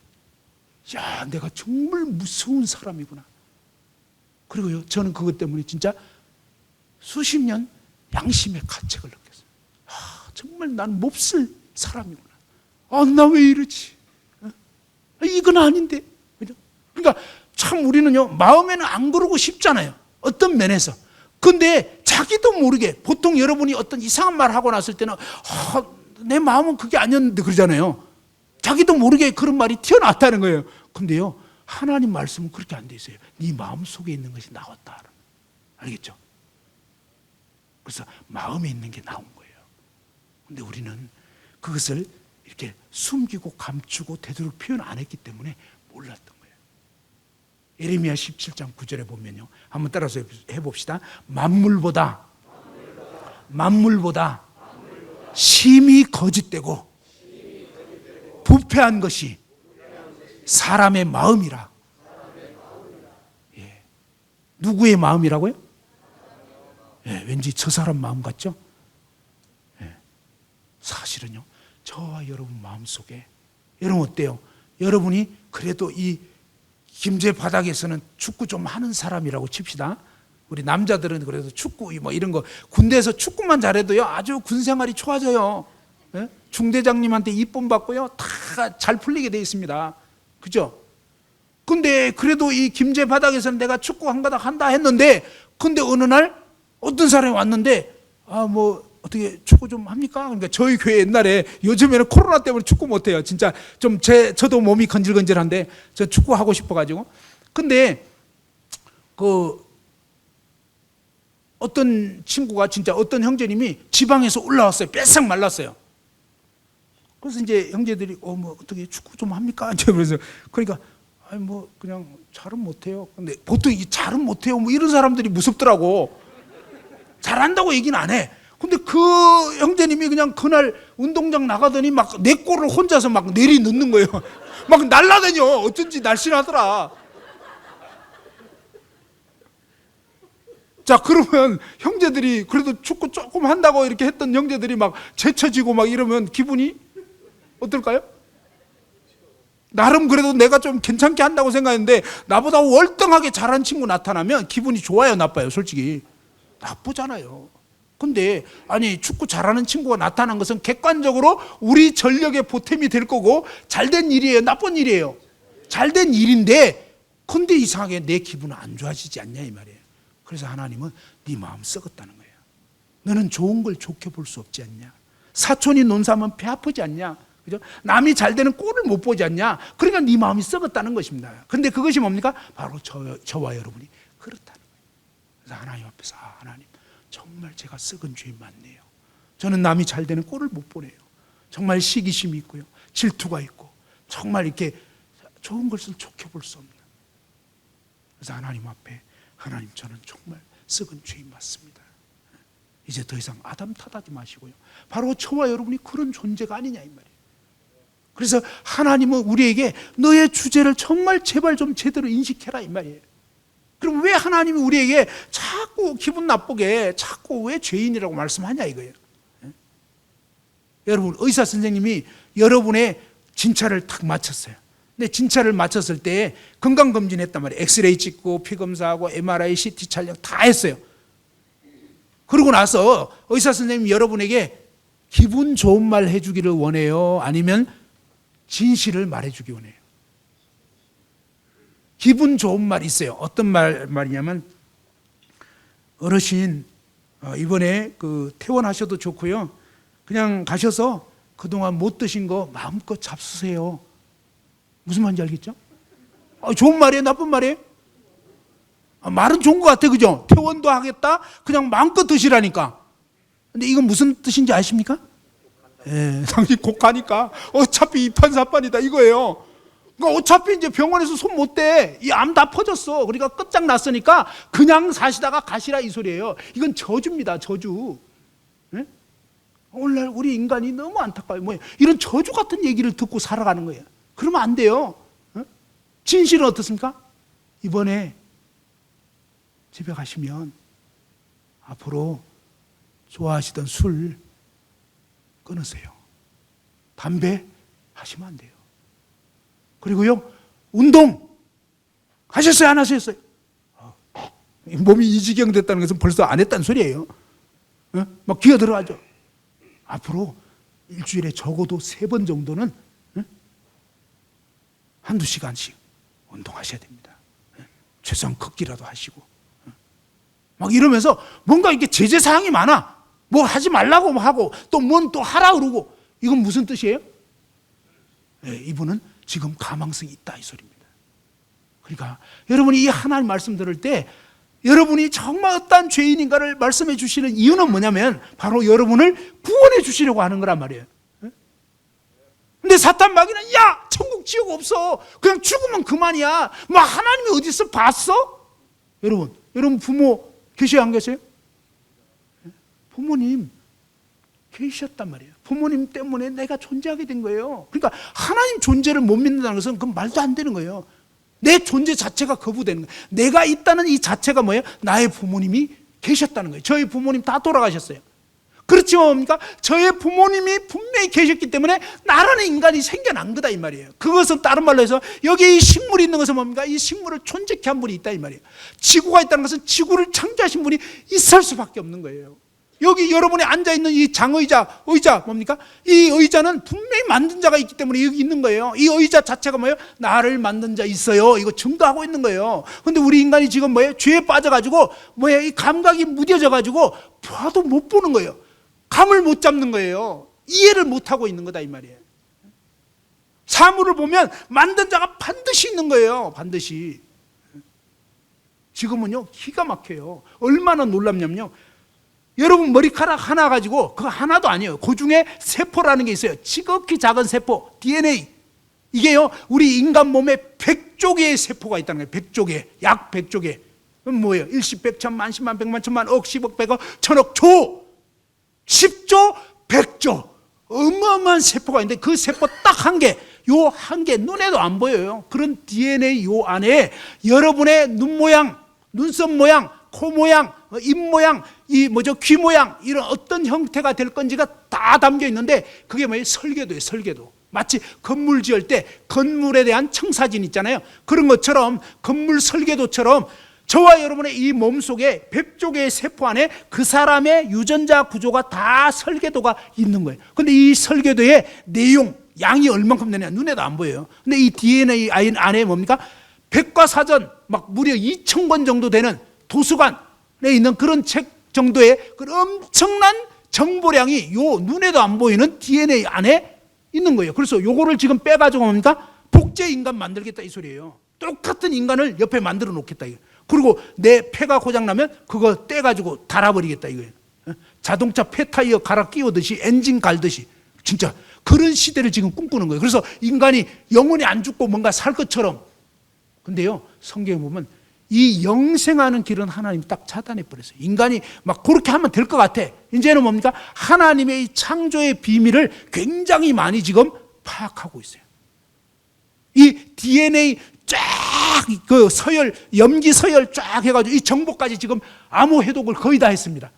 야, 내가 정말 무서운 사람이구나. 그리고요, 저는 그것 때문에 진짜 수십 년 양심의 가책을 느꼈어요. 아, 정말 난 몹쓸 사람이구나. 아, 나 왜 이러지? 이건 아닌데. 그죠? 그러니까 참 우리는요, 마음에는 안 그러고 싶잖아요. 어떤 면에서. 근데 자기도 모르게 보통 여러분이 어떤 이상한 말 하고 났을 때는 내 마음은 그게 아니었는데 그러잖아요. 자기도 모르게 그런 말이 튀어나왔다는 거예요. 근데요, 하나님 말씀은 그렇게 안 돼 있어요. 네 마음 속에 있는 것이 나왔다. 알겠죠? 그래서 마음에 있는 게 나온 거예요. 근데 우리는 그것을 이렇게 숨기고 감추고 되도록 표현 안 했기 때문에 몰랐던 거예요. 예레미야 17장 9절에 보면요, 한번 따라서 해봅시다. 만물보다 심히 거짓되고 부패한 것이 사람의 마음이라. 예. 누구의 마음이라고요? 예, 왠지 저 사람 마음 같죠? 예. 사실은요, 저와 여러분 마음속에, 여러분 어때요? 여러분이 그래도 이 김제 바닥에서는 축구 좀 하는 사람이라고 칩시다. 우리 남자들은 그래도 축구 뭐 이런 거 군대에서 축구만 잘해도요 아주 군 생활이 좋아져요. 예? 중대장님한테 이쁨 받고요 다 잘 풀리게 돼 있습니다. 그죠? 근데 그래도 이 김제 바닥에서는 내가 축구 한 가닥 한다 했는데, 근데 어느 날 어떤 사람이 왔는데 뭐 어떻게 축구 좀 합니까? 그러니까 저희 교회 옛날에, 요즘에는 코로나 때문에 축구 못 해요. 진짜 좀 저도 몸이 건질건질한데 저 축구 하고 싶어 가지고. 근데 그 어떤 친구가, 진짜 어떤 형제님이 지방에서 올라왔어요. 뺏싹 말랐어요. 그래서 이제 형제들이 뭐 어떻게 축구 좀 합니까? 그래서 그러니까 뭐 그냥 잘은 못해요. 근데 보통 이 잘은 못해요 뭐 이런 사람들이 무섭더라고. 잘한다고 얘기는 안 해. 근데 그 형제님이 그냥 그날 운동장 나가더니 막 내 골을 혼자서 막 내리 넣는 거예요. 막 날라다녀. 어쩐지 날씬하더라. 자, 그러면 형제들이 그래도 축구 조금 한다고 이렇게 했던 형제들이 막 제쳐지고 막 이러면 기분이 어떨까요? 나름 그래도 내가 좀 괜찮게 한다고 생각했는데 나보다 월등하게 잘한 친구 나타나면 기분이 좋아요, 나빠요? 솔직히 나쁘잖아요. 근데 아니, 축구 잘하는 친구가 나타난 것은 객관적으로 우리 전력의 보탬이 될 거고 잘된 일이에요, 나쁜 일이에요? 잘된 일인데, 근데 이상하게 내 기분은 안 좋아지지 않냐 이 말이에요. 그래서 하나님은 네 마음 썩었다는 거예요. 너는 좋은 걸 좋게 볼 수 없지 않냐? 사촌이 논사하면 배 아프지 않냐? 그죠? 남이 잘 되는 꼴을 못 보지 않냐? 그러니까 네 마음이 썩었다는 것입니다. 그런데 그것이 뭡니까? 바로 저와 여러분이 그렇다는 거예요. 그래서 하나님 앞에서 하나님, 정말 제가 썩은 죄 많네요. 저는 남이 잘 되는 꼴을 못 보네요. 정말 시기심이 있고요, 질투가 있고, 정말 이렇게 좋은 것을 좋게 볼 수 없는. 그래서 하나님 앞에, 하나님, 저는 정말 썩은 죄인 맞습니다. 이제 더 이상 아담 탓하지 마시고요, 바로 저와 여러분이 그런 존재가 아니냐 이 말이에요. 그래서 하나님은 우리에게 너의 주제를 정말 제발 좀 제대로 인식해라 이 말이에요. 그럼 왜 하나님이 우리에게 자꾸 기분 나쁘게 자꾸 왜 죄인이라고 말씀하냐 이거예요. 여러분, 의사 선생님이 여러분의 진찰을 탁 마쳤어요. 근데 진찰을 마쳤을 때 건강검진 했단 말이에요. 엑스레이 찍고 피검사하고 MRI, CT 촬영 다 했어요. 그러고 나서 의사 선생님이 여러분에게 기분 좋은 말 해주기를 원해요? 아니면 진실을 말해주기 원해요? 기분 좋은 말 있어요. 어떤 말이냐면, 어르신 이번에 그 퇴원하셔도 좋고요, 그냥 가셔서 그동안 못 드신 거 마음껏 잡수세요. 무슨 말인지 알겠죠? 좋은 말이에요, 나쁜 말이에요? 말은 좋은 것 같아, 그죠? 퇴원도 하겠다, 그냥 마음껏 드시라니까. 근데 이건 무슨 뜻인지 아십니까? 당신 곧 가니까 어차피 이판사판이다 이거예요. 그러니까 어차피 이제 병원에서 손 못 대. 이 암 다 퍼졌어. 그러니까 끝장났으니까 그냥 사시다가 가시라 이 소리예요. 이건 저주입니다. 저주. 예? 오늘날 우리 인간이 너무 안타까워요. 뭐 이런 저주 같은 얘기를 듣고 살아가는 거예요. 그러면 안 돼요. 예? 진실은 어떻습니까? 이번에 집에 가시면 앞으로 좋아하시던 술 끊으세요. 담배 하시면 안 돼요. 그리고요, 운동 하셨어요? 안 하셨어요? 몸이 이 지경 됐다는 것은 벌써 안 했다는 소리예요. 막 기어 들어가죠. 앞으로 일주일에 적어도 3번 정도는 한두 시간씩 운동하셔야 됩니다. 최소한 걷기라도 하시고. 막 이러면서 뭔가 이게 제재사항이 많아. 뭐 하지 말라고 하고 또 뭔 또 하라 그러고. 이건 무슨 뜻이에요? 네, 이분은 지금 가망성이 있다 이 소리입니다. 그러니까 여러분이 이 하나님 말씀 들을 때 여러분이 정말 어떠한 죄인인가를 말씀해 주시는 이유는 뭐냐면 바로 여러분을 구원해 주시려고 하는 거란 말이에요. 근데 사탄 마귀는 야 천국 지옥 없어 그냥 죽으면 그만이야 뭐 하나님이 어디서 봤어? 여러분 부모 계셔요 안 계세요? 부모님 계셨단 말이에요. 부모님 때문에 내가 존재하게 된 거예요. 그러니까 하나님 존재를 못 믿는다는 것은 그건 말도 안 되는 거예요. 내 존재 자체가 거부되는 거예요. 내가 있다는 이 자체가 뭐예요? 나의 부모님이 계셨다는 거예요. 저희 부모님 다 돌아가셨어요. 그렇지 뭡니까? 저의 부모님이 분명히 계셨기 때문에 나라는 인간이 생겨난 거다 이 말이에요. 그것은 다른 말로 해서 여기 이 식물이 있는 것은 뭡니까? 이 식물을 존재케 한 분이 있다 이 말이에요. 지구가 있다는 것은 지구를 창조하신 분이 있을 수밖에 없는 거예요. 여기 여러분이 앉아있는 이 장의자, 의자 뭡니까? 이 의자는 분명히 만든 자가 있기 때문에 여기 있는 거예요. 이 의자 자체가 뭐예요? 나를 만든 자 있어요. 이거 증거하고 있는 거예요. 근데 우리 인간이 지금 뭐예요? 죄에 빠져가지고 뭐예요? 이 감각이 무뎌져가지고 봐도 못 보는 거예요. 감을 못 잡는 거예요. 이해를 못 하고 있는 거다 이 말이에요. 사물을 보면 만든 자가 반드시 있는 거예요. 반드시. 지금은요 기가 막혀요. 얼마나 놀랍냐면요. 여러분 머리카락 하나 가지고 그거 하나도 아니에요. 그 중에 세포라는 게 있어요. 지극히 작은 세포 DNA. 이게요 우리 인간 몸에 100조 개의 세포가 있다는 거예요. 100조 개. 약 100조 개. 그럼 뭐예요? 일십, 백천, 만십만, 백만, 천만, 억, 십억, 백억, 천억, 조. 10조, 100조. 어마어마한 세포가 있는데 그 세포 딱 한 개. 요 한 개 눈에도 안 보여요. 그런 DNA 요 안에 여러분의 눈 모양, 눈썹 모양, 코 모양, 입 모양, 귀 모양 이런 어떤 형태가 될 건지가 다 담겨 있는데 그게 뭐예요? 설계도예요. 설계도. 마치 건물 지을 때 건물에 대한 청사진 있잖아요. 그런 것처럼 건물 설계도처럼 저와 여러분의 이 몸속에 100조 개의 세포 안에 그 사람의 유전자 구조가 다 설계도가 있는 거예요. 근데 이 설계도의 내용, 양이 얼만큼 되냐 눈에도 안 보여요. 근데 이 DNA 안에 뭡니까? 백과사전 막 무려 2,000권 정도 되는 도서관에 있는 그런 책 정도의 그 엄청난 정보량이 요 눈에도 안 보이는 DNA 안에 있는 거예요. 그래서 요거를 지금 빼가지고 뭡니까? 복제 인간 만들겠다 이 소리예요. 똑같은 인간을 옆에 만들어 놓겠다 이거. 그리고 내 폐가 고장나면 그거 떼가지고 달아버리겠다 이거예요. 자동차 폐 타이어 갈아 끼우듯이 엔진 갈듯이 진짜 그런 시대를 지금 꿈꾸는 거예요. 그래서 인간이 영원히 안 죽고 뭔가 살 것처럼. 근데요 성경에 보면 이 영생하는 길은 하나님이 딱 차단해 버렸어요. 인간이 막 그렇게 하면 될 것 같아. 이제는 뭡니까? 하나님의 이 창조의 비밀을 굉장히 많이 지금 파악하고 있어요. 이 DNA 쫙 그 서열, 염기 서열 쫙 해가지고 이 정보까지 지금 암호 해독을 거의 다 했습니다.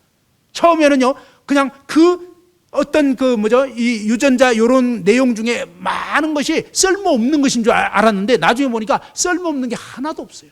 처음에는요 그냥 그 어떤 이 유전자 요런 내용 중에 많은 것이 쓸모없는 것인 줄 알았는데 나중에 보니까 쓸모없는 게 하나도 없어요.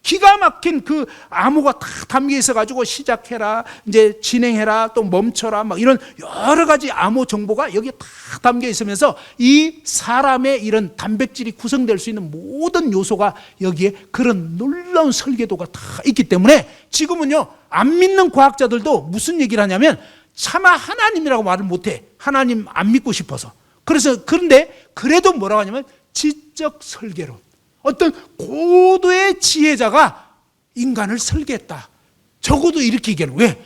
기가 막힌 그 암호가 다 담겨 있어가지고 시작해라, 이제 진행해라, 또 멈춰라, 막 이런 여러 가지 암호 정보가 여기에 다 담겨 있으면서 이 사람의 이런 단백질이 구성될 수 있는 모든 요소가 여기에 그런 놀라운 설계도가 다 있기 때문에 지금은요, 안 믿는 과학자들도 무슨 얘기를 하냐면 차마 하나님이라고 말을 못해. 하나님 안 믿고 싶어서. 그런데 그래도 뭐라고 하냐면 지적 설계론. 어떤 고도의 지혜자가 인간을 설계했다. 적어도 이렇게 얘기하는 왜?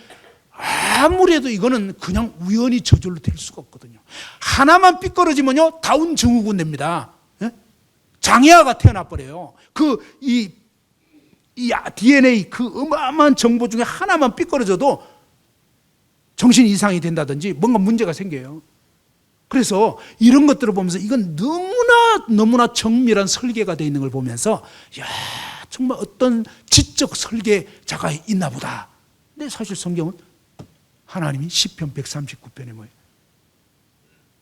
아무래도 이거는 그냥 우연히 저절로 될 수가 없거든요. 하나만 삐뚤어지면요 다운 증후군 됩니다. 예? 장애아가 태어나 버려요. 이 DNA 그 어마어마한 정보 중에 하나만 삐뚤어져도 정신 이상이 된다든지 뭔가 문제가 생겨요. 그래서 이런 것들을 보면서 이건 너무나 정밀한 설계가 되어 있는 걸 보면서 야, 정말 어떤 지적 설계자가 있나 보다. 근데 사실 성경은 하나님이 시편 139편에 뭐예요?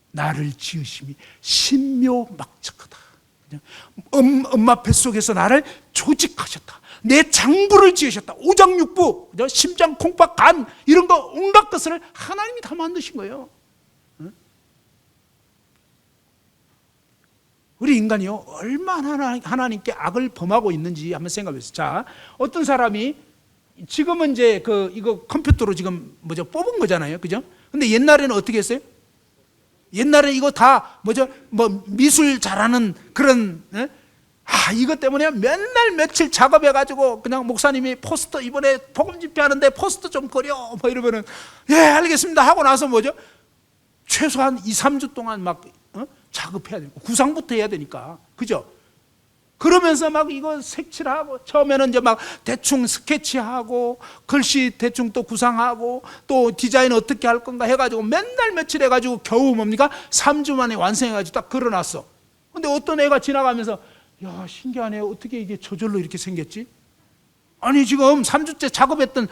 나를 지으심이 신묘막측하다. 엄마 뱃속에서 나를 조직하셨다. 내 장부를 지으셨다. 오장육부, 심장, 콩팥, 간 이런 거 온갖 것을 하나님이 다 만드신 거예요. 우리 인간이요 얼마나 하나님께 악을 범하고 있는지 한번 생각해보세요. 자, 어떤 사람이 지금은 이제 이거 컴퓨터로 지금 뽑은 거잖아요, 그죠? 근데 옛날에는 어떻게 했어요? 옛날에 이거 다 미술 잘하는 그런 이것 때문에 맨날 며칠 작업해가지고 그냥 목사님이 포스터 이번에 복음 집회하는데 포스터 좀 그려 이러면은 예 알겠습니다 하고 나서 최소한 2, 3주 동안 작업해야 되고 구상부터 해야 되니까 그죠? 그러면서 이거 색칠하고 처음에는 이제 대충 스케치하고 글씨 대충 또 구상하고 또 디자인 어떻게 할 건가 해가지고 맨날 며칠 해가지고 겨우 3주 만에 완성해가지고 딱 걸어놨어. 근데 어떤 애가 지나가면서 야 신기하네 어떻게 이게 저절로 이렇게 생겼지? 아니 지금 3주째 작업했던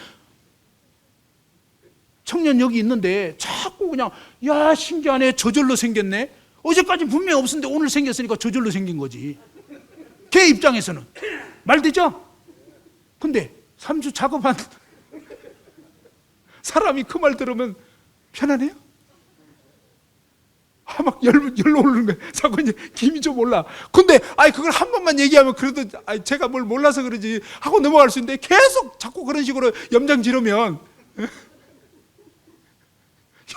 청년 여기 있는데 자꾸 그냥 야 신기하네 저절로 생겼네. 어제까지 분명히 없었는데 오늘 생겼으니까 저절로 생긴 거지. 걔 입장에서는 말되죠? 근데 3주 작업한 사람이 그 말 들으면 편안해요? 막 열로 오르는 거예요. 자꾸 이제 김이 좀 올라. 근데 그걸 한 번만 얘기하면 그래도 제가 뭘 몰라서 그러지 하고 넘어갈 수 있는데 계속 자꾸 그런 식으로 염장 지르면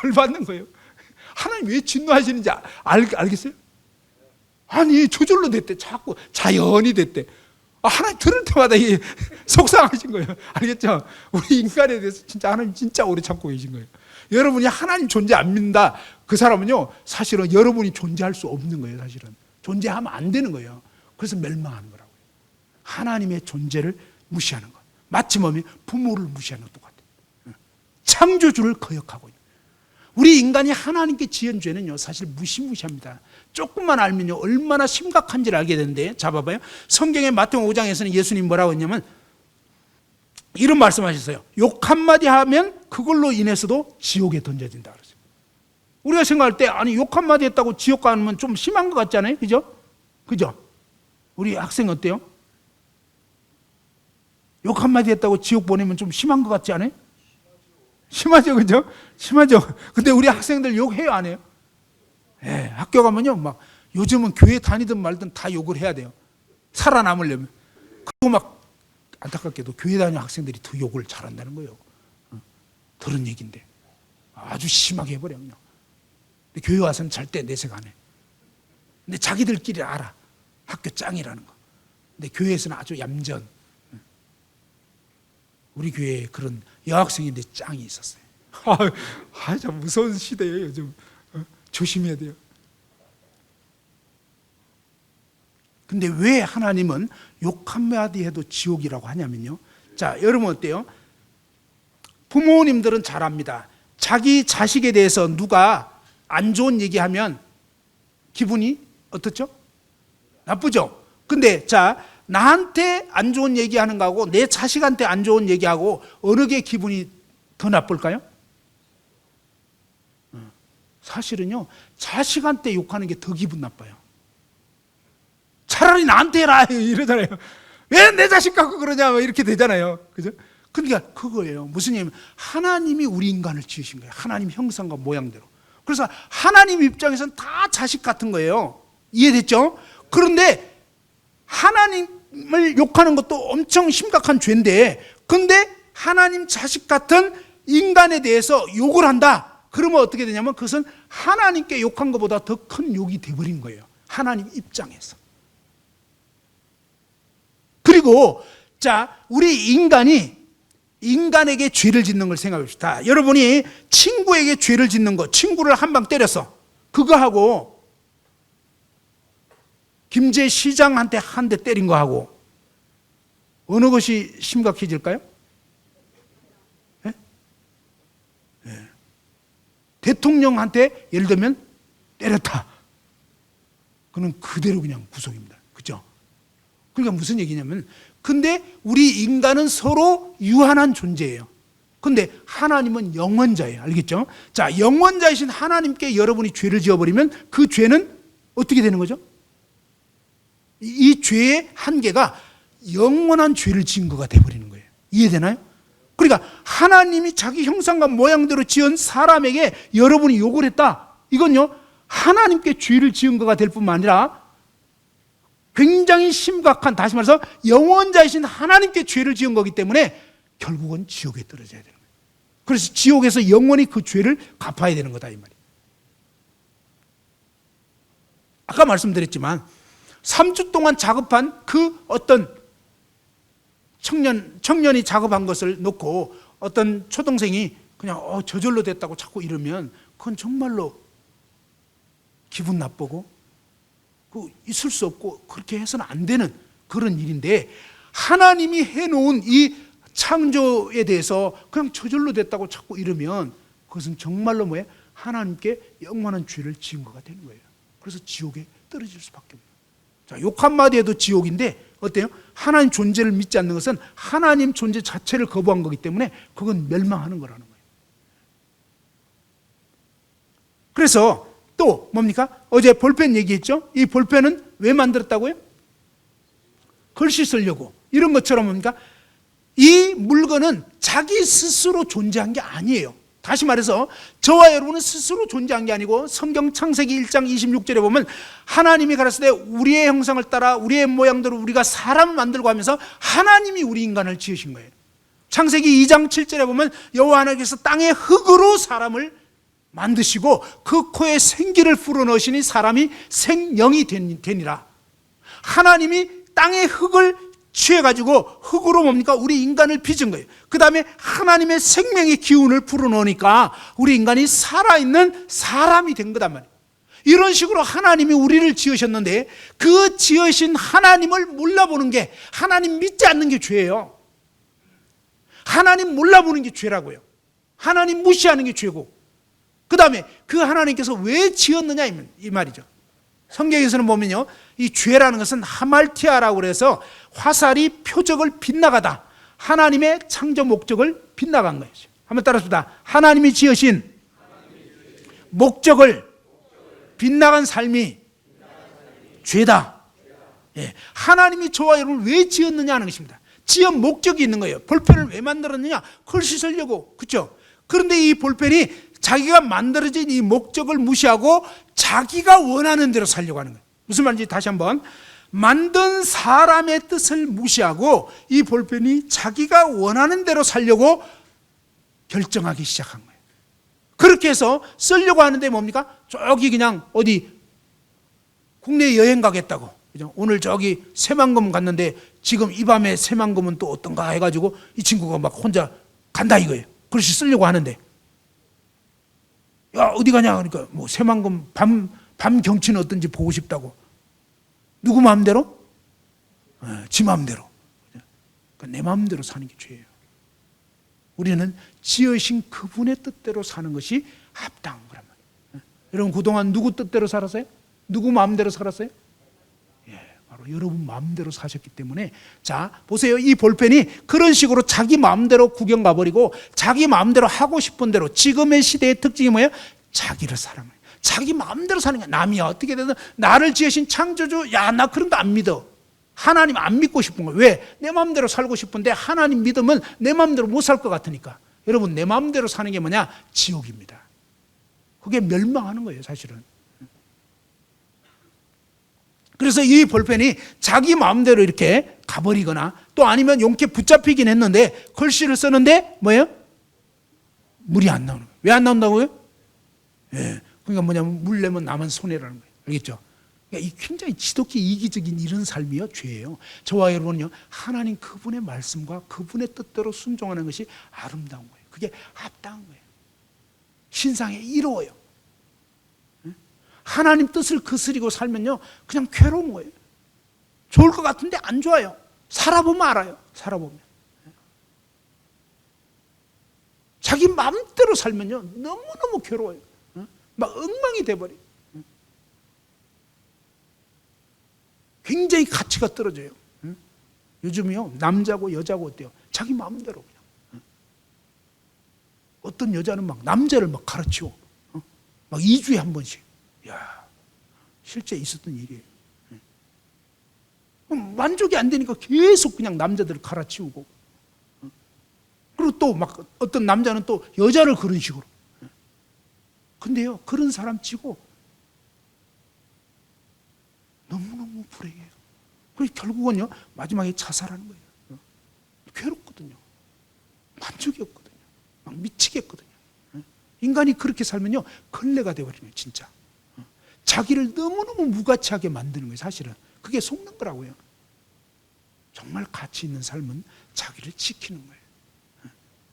열받는 거예요. 하나님 왜 진노하시는지 알겠어요? 아니 저절로 됐대. 자꾸 자연이 됐대. 하나님 들을 때마다 이게 속상하신 거예요. 알겠죠? 우리 인간에 대해서 진짜 하나님 진짜 오래 참고 계신 거예요. 여러분이 하나님 존재 안 믿는다 그 사람은요 사실은 여러분이 존재할 수 없는 거예요. 사실은 존재하면 안 되는 거예요. 그래서 멸망하는 거라고요. 하나님의 존재를 무시하는 것 마치 부모를 무시하는 것 똑같아요. 창조주를 거역하고 있는 우리 인간이 하나님께 지은 죄는요 사실 무시무시합니다. 조금만 알면요 얼마나 심각한지를 알게 되는데 자 봐봐요. 성경의 마태복음 5장에서는 예수님 뭐라고 했냐면 이런 말씀하셨어요. 욕 한마디 하면 그걸로 인해서도 지옥에 던져진다 그러죠. 우리가 생각할 때 욕 한마디 했다고 지옥 가면 좀 심한 것 같지 않아요? 그죠? 우리 학생 어때요? 욕 한마디 했다고 지옥 보내면 좀 심한 것 같지 않아요? 심하죠, 그죠? 심하죠. 근데 우리 학생들 욕해요, 안 해요? 예, 학교 가면요, 요즘은 교회 다니든 말든 다 욕을 해야 돼요. 살아남으려면. 그리고 안타깝게도 교회 다니는 학생들이 더 욕을 잘한다는 거예요. 들은 얘기인데. 아주 심하게 해버려, 그냥. 근데 교회 와서는 절대 내색 안 해. 근데 자기들끼리 알아. 학교 짱이라는 거. 근데 교회에서는 아주 얌전. 우리 교회에 그런 여학생인데 짱이 있었어요. 참 무서운 시대예요, 요즘. 조심해야 돼요. 근데 왜 하나님은 욕 한마디 해도 지옥이라고 하냐면요. 자, 여러분 어때요? 부모님들은 잘 압니다. 자기 자식에 대해서 누가 안 좋은 얘기하면 기분이 어떻죠? 나쁘죠? 근데 자, 나한테 안 좋은 얘기하는 거하고 내 자식한테 안 좋은 얘기하고 어느 게 기분이 더 나쁠까요? 사실은요 자식한테 욕하는 게 더 기분 나빠요. 차라리 나한테 해라 이러잖아요. 왜 내 자식 갖고 그러냐 이렇게 되잖아요. 그죠? 그러니까 그거예요. 무슨 얘기냐면 하나님이 우리 인간을 지으신 거예요. 하나님 형상과 모양대로. 그래서 하나님 입장에서는 다 자식 같은 거예요. 이해됐죠? 그런데 하나님을 욕하는 것도 엄청 심각한 죄인데 근데 하나님 자식 같은 인간에 대해서 욕을 한다. 그러면 어떻게 되냐면 그것은 하나님께 욕한 것보다 더 큰 욕이 돼버린 거예요. 하나님 입장에서. 그리고 자, 우리 인간에게 죄를 짓는 걸 생각해 봅시다. 여러분이 친구에게 죄를 짓는 거, 친구를 한 방 때렸어. 그거하고 김제 시장한테 한 대 때린 거하고 어느 것이 심각해질까요? 예? 예. 대통령한테 예를 들면 때렸다. 그는 그대로 그냥 구속입니다. 그죠? 그러니까 무슨 얘기냐면, 근데 우리 인간은 서로 유한한 존재예요. 근데 하나님은 영원자예요. 알겠죠? 자, 영원자이신 하나님께 여러분이 죄를 지어버리면 그 죄는 어떻게 되는 거죠? 이 죄의 한계가 영원한 죄를 지은 거가 돼버리는 거예요. 이해되나요? 그러니까 하나님이 자기 형상과 모양대로 지은 사람에게 여러분이 욕을 했다. 이건요, 하나님께 죄를 지은 거가 될 뿐만 아니라 굉장히 심각한, 다시 말해서 영원자이신 하나님께 죄를 지은 거기 때문에 결국은 지옥에 떨어져야 되는 거예요. 그래서 지옥에서 영원히 그 죄를 갚아야 되는 거다, 이 말이에요. 아까 말씀드렸지만 3주 동안 작업한 그 어떤 청년이 작업한 것을 놓고 어떤 초동생이 그냥 저절로 됐다고 자꾸 이러면 그건 정말로 기분 나쁘고 있을 수 없고 그렇게 해서는 안 되는 그런 일인데, 하나님이 해놓은 이 창조에 대해서 그냥 저절로 됐다고 자꾸 이러면 그것은 정말로 뭐예요? 하나님께 영원한 죄를 지은 거가 되는 거예요. 그래서 지옥에 떨어질 수밖에 없어요. 자, 욕 한마디에도 지옥인데 어때요? 하나님 존재를 믿지 않는 것은 하나님 존재 자체를 거부한 거기 때문에 그건 멸망하는 거라는 거예요. 그래서 또 뭡니까? 어제 볼펜 얘기했죠? 이 볼펜은 왜 만들었다고요? 글씨 쓰려고. 이런 것처럼 뭡니까? 이 물건은 자기 스스로 존재한 게 아니에요. 다시 말해서 저와 여러분은 스스로 존재한 게 아니고, 성경 창세기 1장 26절에 보면 하나님이 가라사대 우리의 형상을 따라 우리의 모양대로 우리가 사람을 만들고 하면서 하나님이 우리 인간을 지으신 거예요. 창세기 2장 7절에 보면 여호와 하나님께서 땅의 흙으로 사람을 만드시고 그 코에 생기를 불어넣으시니 사람이 생명이 되니라. 하나님이 땅의 흙을 취해가지고 흙으로 뭡니까? 우리 인간을 빚은 거예요. 그 다음에 하나님의 생명의 기운을 불어넣으니까 우리 인간이 살아있는 사람이 된 거단 말이에요. 이런 식으로 하나님이 우리를 지으셨는데 그 지으신 하나님을 몰라보는 게, 하나님 믿지 않는 게 죄예요. 하나님 몰라보는 게 죄라고요. 하나님 무시하는 게 죄고, 그 다음에 그 하나님께서 왜 지었느냐 이 말이죠. 성경에서는 보면요, 이 죄라는 것은 하말티아라고 그래서 화살이 표적을 빗나가다, 하나님의 창조 목적을 빗나간 거예요. 한번 따라합시다. 하나님이 지으신 목적을 빗나간 삶이 죄다. 예. 하나님이 저와 여러분을 왜 지었느냐 하는 것입니다. 지은 목적이 있는 거예요. 볼펜을 왜 만들었느냐? 글씨 쓰려고. 그렇죠? 그런데 이 볼펜이 자기가 만들어진 이 목적을 무시하고 자기가 원하는 대로 살려고 하는 거예요. 무슨 말인지 다시 한번. 만든 사람의 뜻을 무시하고 이 볼펜이 자기가 원하는 대로 살려고 결정하기 시작한 거예요. 그렇게 해서 쓰려고 하는데 뭡니까? 저기 그냥 어디 국내 여행 가겠다고, 그죠? 오늘 저기 새만금 갔는데 지금 이 밤에 새만금은 또 어떤가 해가지고 이 친구가 막 혼자 간다 이거예요. 글씨 쓰려고 하는데, 야 어디 가냐 그러니까 뭐 새만금 밤 경치는 어떤지 보고 싶다고. 누구 마음대로? 지 마음대로. 그러니까 내 마음대로 사는 게 죄예요. 우리는 지으신 그분의 뜻대로 사는 것이 합당한 거란 말이에요. 여러분 그동안 누구 뜻대로 살았어요? 누구 마음대로 살았어요? 바로 여러분 마음대로 사셨기 때문에. 자 보세요, 이 볼펜이 그런 식으로 자기 마음대로 구경 가버리고 자기 마음대로 하고 싶은 대로. 지금의 시대의 특징이 뭐예요? 자기를 사랑해요. 자기 마음대로 사는 거야. 남이 어떻게 되든 나를 지으신 창조주, 야 나 그런 거 안 믿어. 하나님 안 믿고 싶은 거예요. 왜? 내 마음대로 살고 싶은데 하나님 믿으면 내 마음대로 못 살 것 같으니까. 여러분 내 마음대로 사는 게 뭐냐? 지옥입니다. 그게 멸망하는 거예요 사실은. 그래서 이 볼펜이 자기 마음대로 이렇게 가버리거나 또 아니면 용케 붙잡히긴 했는데 글씨를 쓰는데 뭐예요? 물이 안 나오는 거예요. 왜 안 나온다고요? 예. 그러니까 뭐냐면 물 내면 나만 손해라는 거예요. 알겠죠? 그러니까 이 굉장히 지독히 이기적인 이런 삶이요 죄예요. 저와 여러분은요 하나님 그분의 말씀과 그분의 뜻대로 순종하는 것이 아름다운 거예요. 그게 합당한 거예요. 신상에 이로워요. 하나님 뜻을 거스리고 살면요 그냥 괴로운 거예요. 좋을 것 같은데 안 좋아요. 살아보면 알아요. 살아보면. 자기 마음대로 살면요 너무너무 괴로워요. 막 엉망이 돼버려요. 굉장히 가치가 떨어져요. 요즘이요 남자고 여자고 어때요? 자기 마음대로 그냥. 어떤 여자는 막 남자를 막 가르치고 막 2주에 한 번씩. 야, 실제 있었던 일이에요. 만족이 안 되니까 계속 그냥 남자들을 갈아치우고, 그리고 또 막 어떤 남자는 또 여자를 그런 식으로. 근데요 그런 사람 치고 너무너무 불행해요. 그래서 결국은요 마지막에 자살하는 거예요. 괴롭거든요. 만족이 없거든요. 막 미치겠거든요. 인간이 그렇게 살면요 걸레가 되어버리는 진짜. 자기를 너무너무 무가치하게 만드는 거예요. 사실은 그게 속는 거라고요. 정말 가치 있는 삶은 자기를 지키는 거예요.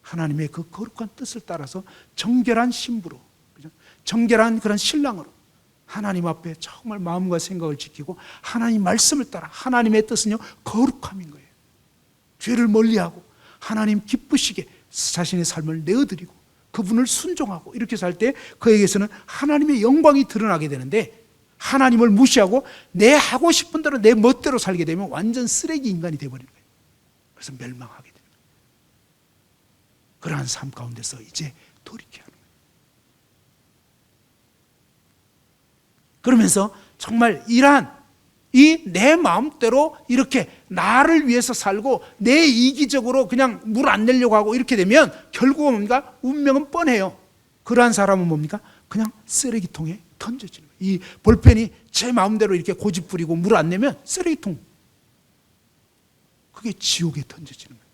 하나님의 그 거룩한 뜻을 따라서 정결한 신부로, 정결한 그런 신랑으로 하나님 앞에 정말 마음과 생각을 지키고 하나님 말씀을 따라. 하나님의 뜻은요 거룩함인 거예요. 죄를 멀리하고 하나님 기쁘시게 자신의 삶을 내어드리고 그분을 순종하고 이렇게 살 때 그에게서는 하나님의 영광이 드러나게 되는데, 하나님을 무시하고 내 하고 싶은 대로 내 멋대로 살게 되면 완전 쓰레기 인간이 되어버리는 거예요. 그래서 멸망하게 됩니다. 그러한 삶 가운데서 이제 돌이켜야 하는 거예요. 그러면서 정말 이러한 이 내 마음대로 이렇게 나를 위해서 살고 내 이기적으로 그냥 물 안 내려고 하고 이렇게 되면 결국은 뭡니까? 운명은 뻔해요. 그러한 사람은 뭡니까? 그냥 쓰레기통에 던져지는 거예요. 이 볼펜이 제 마음대로 이렇게 고집 부리고 물 안 내면 쓰레기통, 그게 지옥에 던져지는 거예요.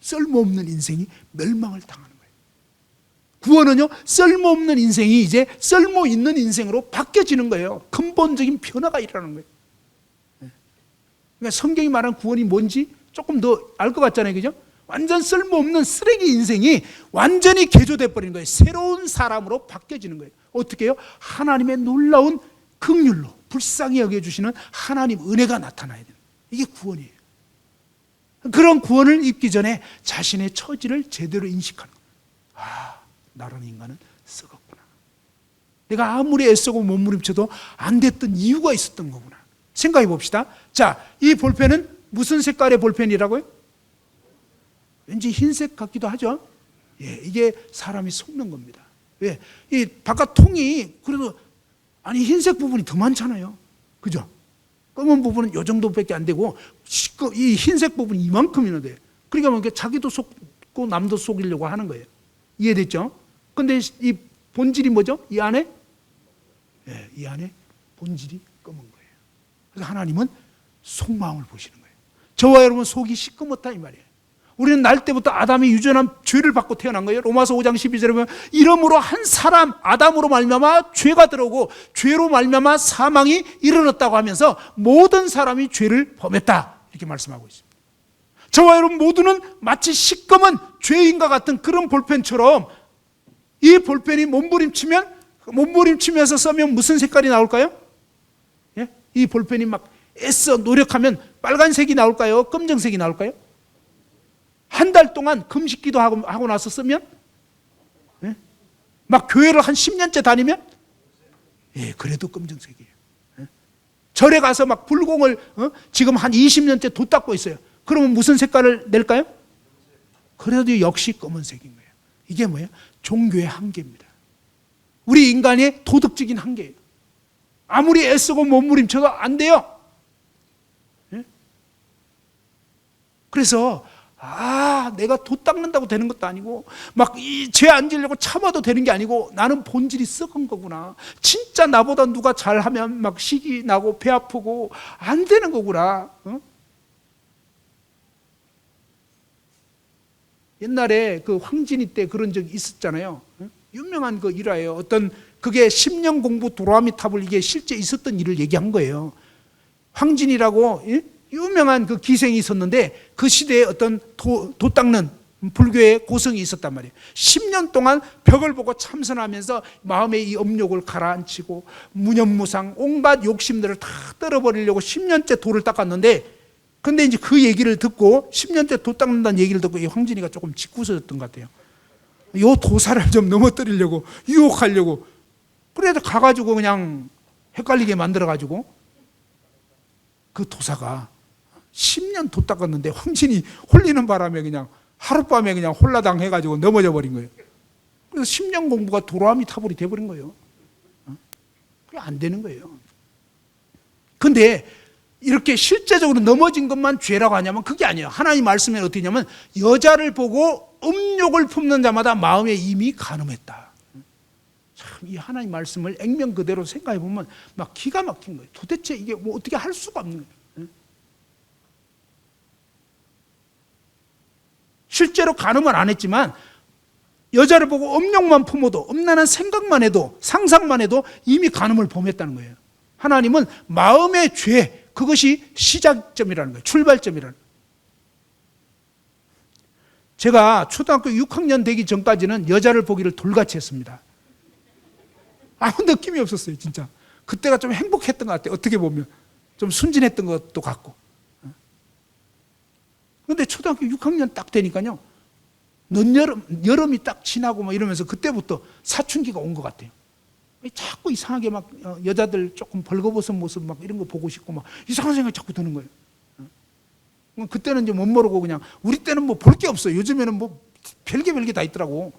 쓸모없는 인생이 멸망을 당하는 거예요. 구원은요 쓸모없는 인생이 이제 쓸모 있는 인생으로 바뀌어지는 거예요. 근본적인 변화가 일어나는 거예요. 그러니까 성경이 말하는 구원이 뭔지 조금 더 알 것 같잖아요. 그죠? 완전 쓸모없는 쓰레기 인생이 완전히 개조돼 버리는 거예요. 새로운 사람으로 바뀌어지는 거예요. 어떻게 해요? 하나님의 놀라운 긍휼로 불쌍히 여겨주시는 하나님 은혜가 나타나야 돼요. 이게 구원이에요. 그런 구원을 입기 전에 자신의 처지를 제대로 인식하는 거예요. 아, 나라는 인간은 썩었구나. 내가 아무리 애쓰고 몸부림쳐도 안 됐던 이유가 있었던 거구나. 생각해 봅시다. 자, 이 볼펜은 무슨 색깔의 볼펜이라고요? 왠지 흰색 같기도 하죠. 예, 이게 사람이 속는 겁니다. 왜? 이 바깥 통이 그래도 아니 흰색 부분이 더 많잖아요. 그죠? 검은 부분은 요 정도밖에 안 되고 이 흰색 부분이 이만큼이나 돼요. 그러니까 뭐 자기도 속고 남도 속이려고 하는 거예요. 이해됐죠? 근데 이 본질이 뭐죠? 이 안에? 예, 이 안에 본질이 검은 거예요. 그래서 하나님은 속마음을 보시는 거예요. 저와 여러분 속이 시꺼멓다 이 말이에요. 우리는 날 때부터 아담이 유전한 죄를 받고 태어난 거예요. 로마서 5장 12절에 보면 이러므로 한 사람 아담으로 말미암아 죄가 들어오고 죄로 말미암아 사망이 이르렀다고 하면서 모든 사람이 죄를 범했다 이렇게 말씀하고 있습니다. 저와 여러분 모두는 마치 시꺼먼 죄인과 같은 그런 볼펜처럼 이 볼펜이 몸부림치면서 써면 무슨 색깔이 나올까요? 예? 이 볼펜이 막 애써 노력하면 빨간색이 나올까요? 검정색이 나올까요? 한 달 동안 금식기도 하고 나서 쓰면 예? 막 교회를 한 10년째 다니면 예, 그래도 검정색이에요. 예? 절에 가서 막 불공을 지금 한 20년째 도 닦고 있어요. 그러면 무슨 색깔을 낼까요? 그래도 역시 검은색인 거예요. 이게 뭐예요? 종교의 한계입니다. 우리 인간의 도덕적인 한계예요. 아무리 애쓰고 몸부림쳐도 안 돼요. 예? 그래서 내가 도 닦는다고 되는 것도 아니고 막 이 죄 안 지려고 참아도 되는 게 아니고 나는 본질이 썩은 거구나. 진짜 나보다 누가 잘하면 막 식이 나고 배 아프고 안 되는 거구나. 옛날에 그 황진이 때 그런 적이 있었잖아요. 유명한 그 일화예요. 어떤 그게 10년 공부 도라미 탑을 이게 실제 있었던 일을 얘기한 거예요. 황진이라고 유명한 그 기생이 있었는데 그 시대에 어떤 도 닦는 불교에 고성이 있었단 말이에요. 10년 동안 벽을 보고 참선하면서 마음의 이 업욕을 가라앉히고 무념무상 온갖 욕심들을 다 떨어버리려고 10년째 돌을 닦았는데, 근데 이제 그 얘기를 듣고 10년째 돌 닦는다는 얘기를 듣고 이 황진이가 조금 짓궂어졌던 것 같아요. 요 도사를 좀 넘어뜨리려고, 유혹하려고, 그래도 가가지고 그냥 헷갈리게 만들어가지고 그 도사가 10년 도 닦았는데 황진이 홀리는 바람에 그냥 하룻밤에 그냥 홀라당 해가지고 넘어져 버린 거예요. 그래서 10년 공부가 도로아미 타불이 돼버린 거예요. 그게 안 되는 거예요. 근데 이렇게 실제적으로 넘어진 것만 죄라고 하냐면 그게 아니에요. 하나님 말씀에 어떻게 냐면 여자를 보고 음욕을 품는 자마다 마음에 이미 간음했다. 참 이 하나님 말씀을 액면 그대로 생각해 보면 막 기가 막힌 거예요. 도대체 이게 뭐 어떻게 할 수가 없는 거예요. 실제로 간음은 안 했지만 여자를 보고 음욕만 품어도, 음란한 생각만 해도, 상상만 해도 이미 간음을 범했다는 거예요. 하나님은 마음의 죄, 그것이 시작점이라는 거예요. 출발점이라는 거예요. 제가 초등학교 6학년 되기 전까지는 여자를 보기를 돌같이 했습니다. 아무 느낌이 없었어요, 진짜. 그때가 좀 행복했던 것 같아요. 어떻게 보면 좀 순진했던 것도 같고. 그런데 초등학교 6학년 딱 되니까요, 여름이 딱 지나고 막 이러면서 그때부터 사춘기가 온 것 같아요. 자꾸 이상하게 막 여자들 조금 벌거벗은 모습 막 이런 거 보고 싶고 막 이상한 생각이 자꾸 드는 거예요. 그때는 이제 못 모르고 그냥, 우리 때는 뭐 볼 게 없어요. 요즘에는 뭐 별게 다 있더라고.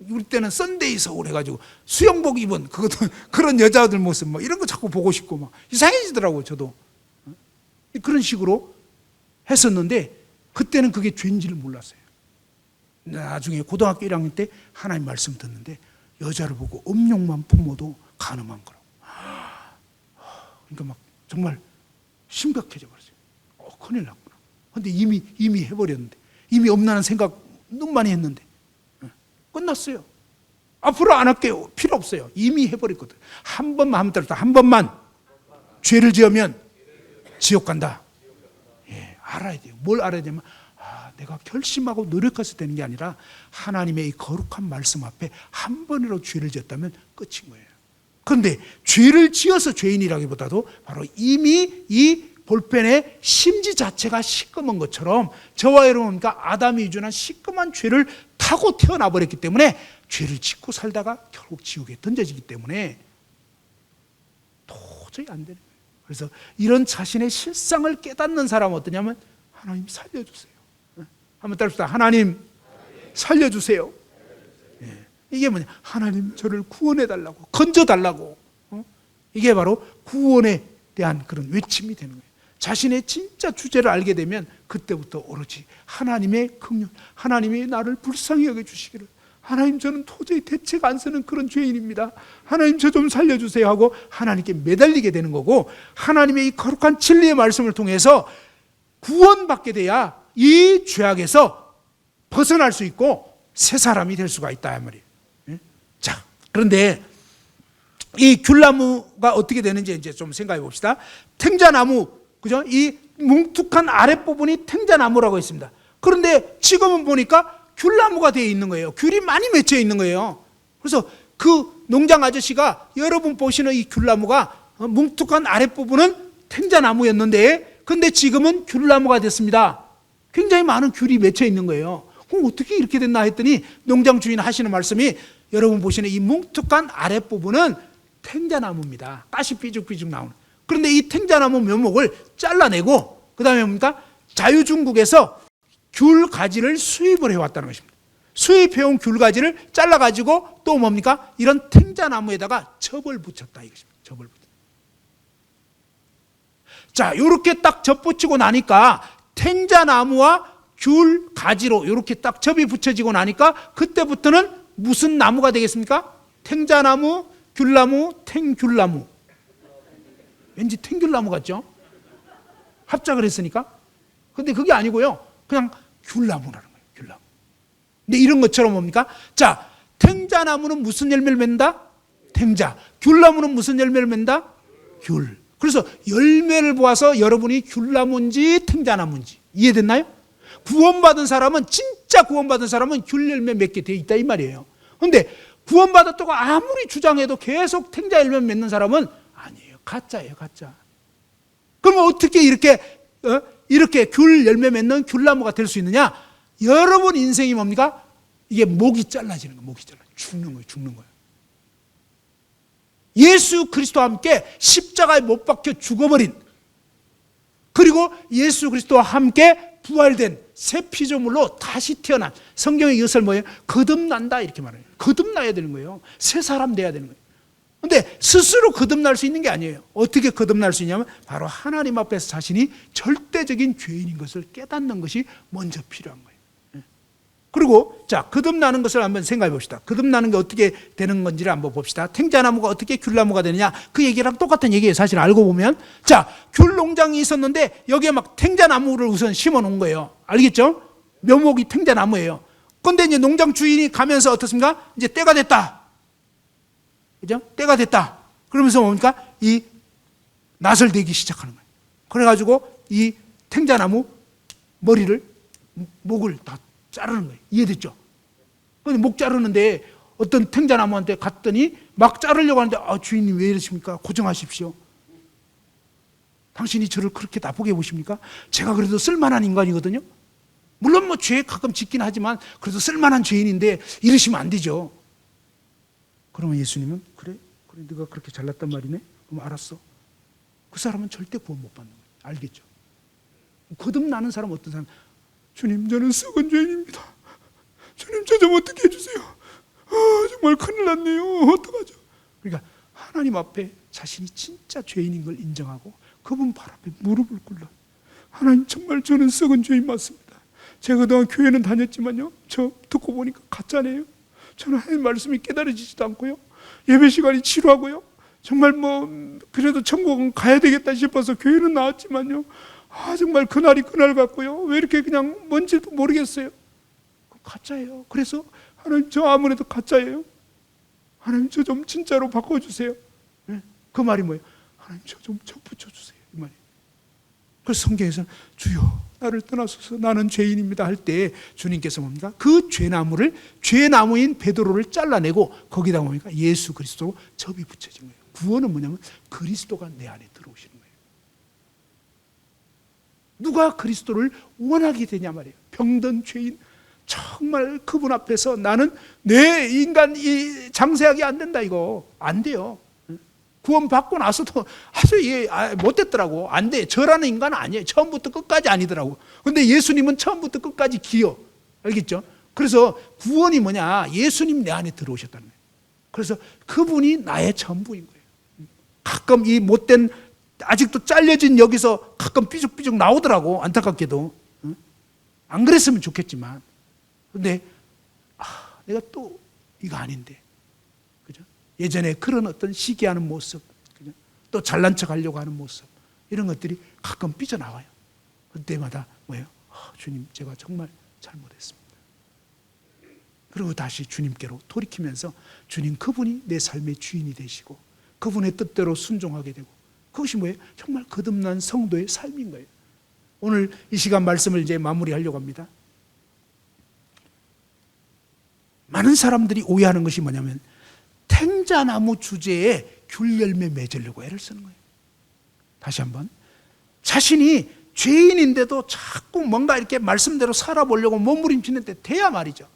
우리 때는 썬데이 서울 해가지고 수영복 입은 그것도 그런 여자들 모습 막 이런 거 자꾸 보고 싶고 막 이상해지더라고요, 저도. 그런 식으로 했었는데 그때는 그게 죄인지를 몰랐어요. 나중에 고등학교 1학년 때 하나님 말씀 듣는데 여자를 보고 음욕만 품어도 간음한 거라고. 그러니까 막 정말 심각해져 버렸어요. 큰일 났구나. 근데 이미 해버렸는데, 이미 엄나는 생각 너무 많이 했는데 끝났어요. 앞으로 안 할게요. 필요 없어요. 이미 해버렸거든. 한 번만 죄를 지으면 지옥 간다. 예, 알아야 돼요. 뭘 알아야 되면 내가 결심하고 노력해서 되는 게 아니라 하나님의 이 거룩한 말씀 앞에 한 번이라도 죄를 지었다면 끝인 거예요. 그런데 죄를 지어서 죄인이라기보다도 바로 이미 이 볼펜의 심지 자체가 시꺼먼 것처럼 저와 여러분과 아담이 유전한 시꺼먼 죄를 타고 태어나 버렸기 때문에 죄를 짓고 살다가 결국 지옥에 던져지기 때문에 도저히 안 되는 거예요. 그래서 이런 자신의 실상을 깨닫는 사람은 어떠냐면 하나님 살려주세요. 한번 따라합시다. 하나님 살려주세요. 이게 뭐냐? 하나님 저를 구원해달라고, 건져달라고. 이게 바로 구원에 대한 그런 외침이 되는 거예요. 자신의 진짜 주제를 알게 되면 그때부터 오로지 하나님의 긍휼, 하나님이 나를 불쌍히 여겨주시기를, 하나님 저는 도저히 대책 안 서는 그런 죄인입니다, 하나님 저 좀 살려주세요 하고 하나님께 매달리게 되는 거고, 하나님의 이 거룩한 진리의 말씀을 통해서 구원받게 돼야 이 죄악에서 벗어날 수 있고 새 사람이 될 수가 있다 이 말이에요. 자, 그런데 이 귤나무가 어떻게 되는지 이제 좀 생각해 봅시다. 탱자나무, 그죠? 이 뭉툭한 아랫부분이 탱자나무라고 했습니다. 그런데 지금은 보니까 귤나무가 되어 있는 거예요. 귤이 많이 맺혀 있는 거예요. 그래서 그 농장 아저씨가 여러분 보시는 이 귤나무가 뭉툭한 아랫부분은 탱자나무였는데 근데 지금은 귤나무가 됐습니다. 굉장히 많은 귤이 맺혀 있는 거예요. 그럼 어떻게 이렇게 됐나 했더니 농장 주인 하시는 말씀이 여러분 보시는 이 뭉툭한 아랫부분은 탱자나무입니다. 가시 삐죽삐죽 나오는. 그런데 이 탱자나무 묘목을 잘라내고 그 다음에 뭡니까? 자유중국에서 귤 가지를 수입을 해왔다는 것입니다. 수입해온 귤 가지를 잘라가지고 또 뭡니까? 이런 탱자나무에다가 접을 붙였다 이것입니다. 접을 붙였다. 자, 요렇게 딱 접붙이고 나니까 탱자나무와 귤 가지로 이렇게 딱 접이 붙여지고 나니까 그때부터는 무슨 나무가 되겠습니까? 탱자나무, 귤나무, 탱귤나무. 왠지 탱귤나무 같죠? 합작을 했으니까. 근데 그게 아니고요. 그냥 귤나무라는 거예요. 귤나무. 근데 이런 것처럼 뭡니까? 자, 탱자나무는 무슨 열매를 맺는다? 탱자. 귤나무는 무슨 열매를 맺는다? 귤. 그래서 열매를 보아서 여러분이 귤나무인지 탱자나무인지 이해됐나요? 구원받은 사람은, 진짜 구원받은 사람은 귤 열매 맺게 돼 있다 이 말이에요. 그런데 구원받았다고 아무리 주장해도 계속 탱자 열매 맺는 사람은 아니에요. 가짜예요, 가짜. 그러면 어떻게 이렇게 귤 열매 맺는 귤나무가 될 수 있느냐? 여러분 인생이 뭡니까? 이게 목이 잘라지는 거예요. 목이 잘라 죽는 거예요. 죽는 거예요. 예수 그리스도와 함께 십자가에 못 박혀 죽어버린, 그리고 예수 그리스도와 함께 부활된 새 피조물로 다시 태어난, 성경의 이것을 뭐예요? 거듭난다 이렇게 말해요. 거듭나야 되는 거예요. 새 사람 돼야 되는 거예요. 그런데 스스로 거듭날 수 있는 게 아니에요. 어떻게 거듭날 수 있냐면 바로 하나님 앞에서 자신이 절대적인 죄인인 것을 깨닫는 것이 먼저 필요한 거예요. 그리고 자, 거듭나는 것을 한번 생각해 봅시다. 거듭나는 게 어떻게 되는 건지를 한번 봅시다. 탱자나무가 어떻게 귤나무가 되느냐, 그 얘기랑 똑같은 얘기예요. 사실 알고 보면. 자, 귤 농장이 있었는데 여기에 막 탱자나무를 우선 심어 놓은 거예요. 알겠죠? 묘목이 탱자나무예요. 그런데 이제 농장 주인이 가면서 어떻습니까? 이제 때가 됐다. 그죠? 때가 됐다. 그러면서 뭡니까? 이 낫을 대기 시작하는 거예요. 그래가지고 이 탱자나무 머리를, 목을 다 자르는 거예요. 이해됐죠? 근데 목 자르는데 어떤 탱자나무한테 갔더니 막 자르려고 하는데, 아, 주인님 왜 이러십니까? 고정하십시오. 당신이 저를 그렇게 나쁘게 보십니까? 제가 그래도 쓸만한 인간이거든요. 물론 뭐 죄 가끔 짓긴 하지만 그래도 쓸만한 죄인인데 이러시면 안 되죠. 그러면 예수님은 그래 네가 그렇게 잘났단 말이네? 그럼 알았어. 그 사람은 절대 구원 못 받는 거예요. 알겠죠? 거듭나는 사람은 어떤 사람? 주님, 저는 썩은 죄인입니다. 주님, 저 좀 어떻게 해주세요. 정말 큰일 났네요. 어떡하죠? 그러니까 하나님 앞에 자신이 진짜 죄인인 걸 인정하고 그분 발 앞에 무릎을 꿇러, 하나님, 정말 저는 썩은 죄인 맞습니다. 제가 그동안 교회는 다녔지만요, 저 듣고 보니까 가짜네요. 저는 하나님 말씀이 깨달아지지도 않고요, 예배 시간이 지루하고요, 정말 그래도 천국은 가야 되겠다 싶어서 교회는 나왔지만요, 정말 그날이 그날 같고요, 왜 이렇게 그냥 뭔지도 모르겠어요. 가짜예요. 그래서 하나님, 저 아무래도 가짜예요. 하나님, 저 좀 진짜로 바꿔주세요. 그 말이 뭐예요? 하나님, 저 좀 붙여주세요, 이 말이에요. 그래서 성경에서는 주여 나를 떠나소서 나는 죄인입니다 할 때 주님께서 뭡니까? 그 죄나무인 베드로를 잘라내고 거기다 뭡니까? 예수 그리스도로 접이 붙여진 거예요. 구원은 뭐냐면 그리스도가 내 안에 들어오시는 거예요. 누가 그리스도를 원하게 되냐 말이에요. 병든 죄인, 정말 그분 앞에서 나는 내 인간 장세하게 안 된다, 이거 안 돼요. 구원 받고 나서도 아주 못됐더라고. 안 돼. 저라는 인간은 아니에요. 처음부터 끝까지 아니더라고. 근데 예수님은 처음부터 끝까지 기여. 알겠죠? 그래서 구원이 뭐냐? 예수님 내 안에 들어오셨다는 거예요. 그래서 그분이 나의 전부인 거예요. 가끔 이 못된, 아직도 잘려진 여기서 가끔 삐죽삐죽 나오더라고. 안타깝게도. 안 그랬으면 좋겠지만. 근데 내가 또 이거 아닌데. 그죠? 예전에 그런 어떤 시기하는 모습, 그죠? 또 잘난 척 하려고 하는 모습, 이런 것들이 가끔 삐져나와요. 그때마다 뭐예요? 주님, 제가 정말 잘못했습니다. 그리고 다시 주님께로 돌이키면서 주님, 그분이 내 삶의 주인이 되시고 그분의 뜻대로 순종하게 되고, 그것이 뭐예요? 정말 거듭난 성도의 삶인 거예요. 오늘 이 시간 말씀을 이제 마무리하려고 합니다. 많은 사람들이 오해하는 것이 뭐냐면 탱자나무 주제에 귤 열매 맺으려고 애를 쓰는 거예요. 다시 한번, 자신이 죄인인데도 자꾸 뭔가 이렇게 말씀대로 살아보려고 몸부림치는데 돼야 말이죠.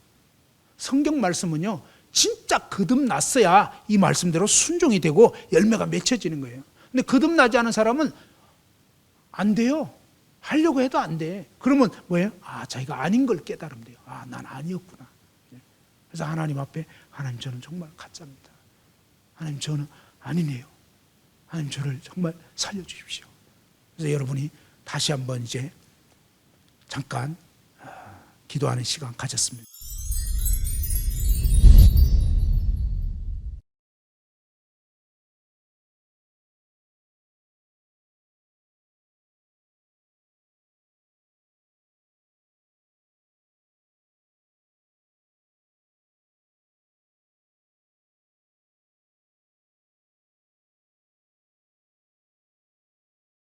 성경 말씀은요, 진짜 거듭났어야 이 말씀대로 순종이 되고 열매가 맺혀지는 거예요. 근데 거듭나지 않은 사람은 안 돼요. 하려고 해도 안 돼. 그러면 뭐예요? 자기가 아닌 걸 깨달으면 돼요. 난 아니었구나. 그래서 하나님 앞에, 하나님, 저는 정말 가짜입니다. 하나님, 저는 아니네요. 하나님, 저를 정말 살려주십시오. 그래서 여러분이 다시 한번 이제 잠깐 기도하는 시간 가졌습니다.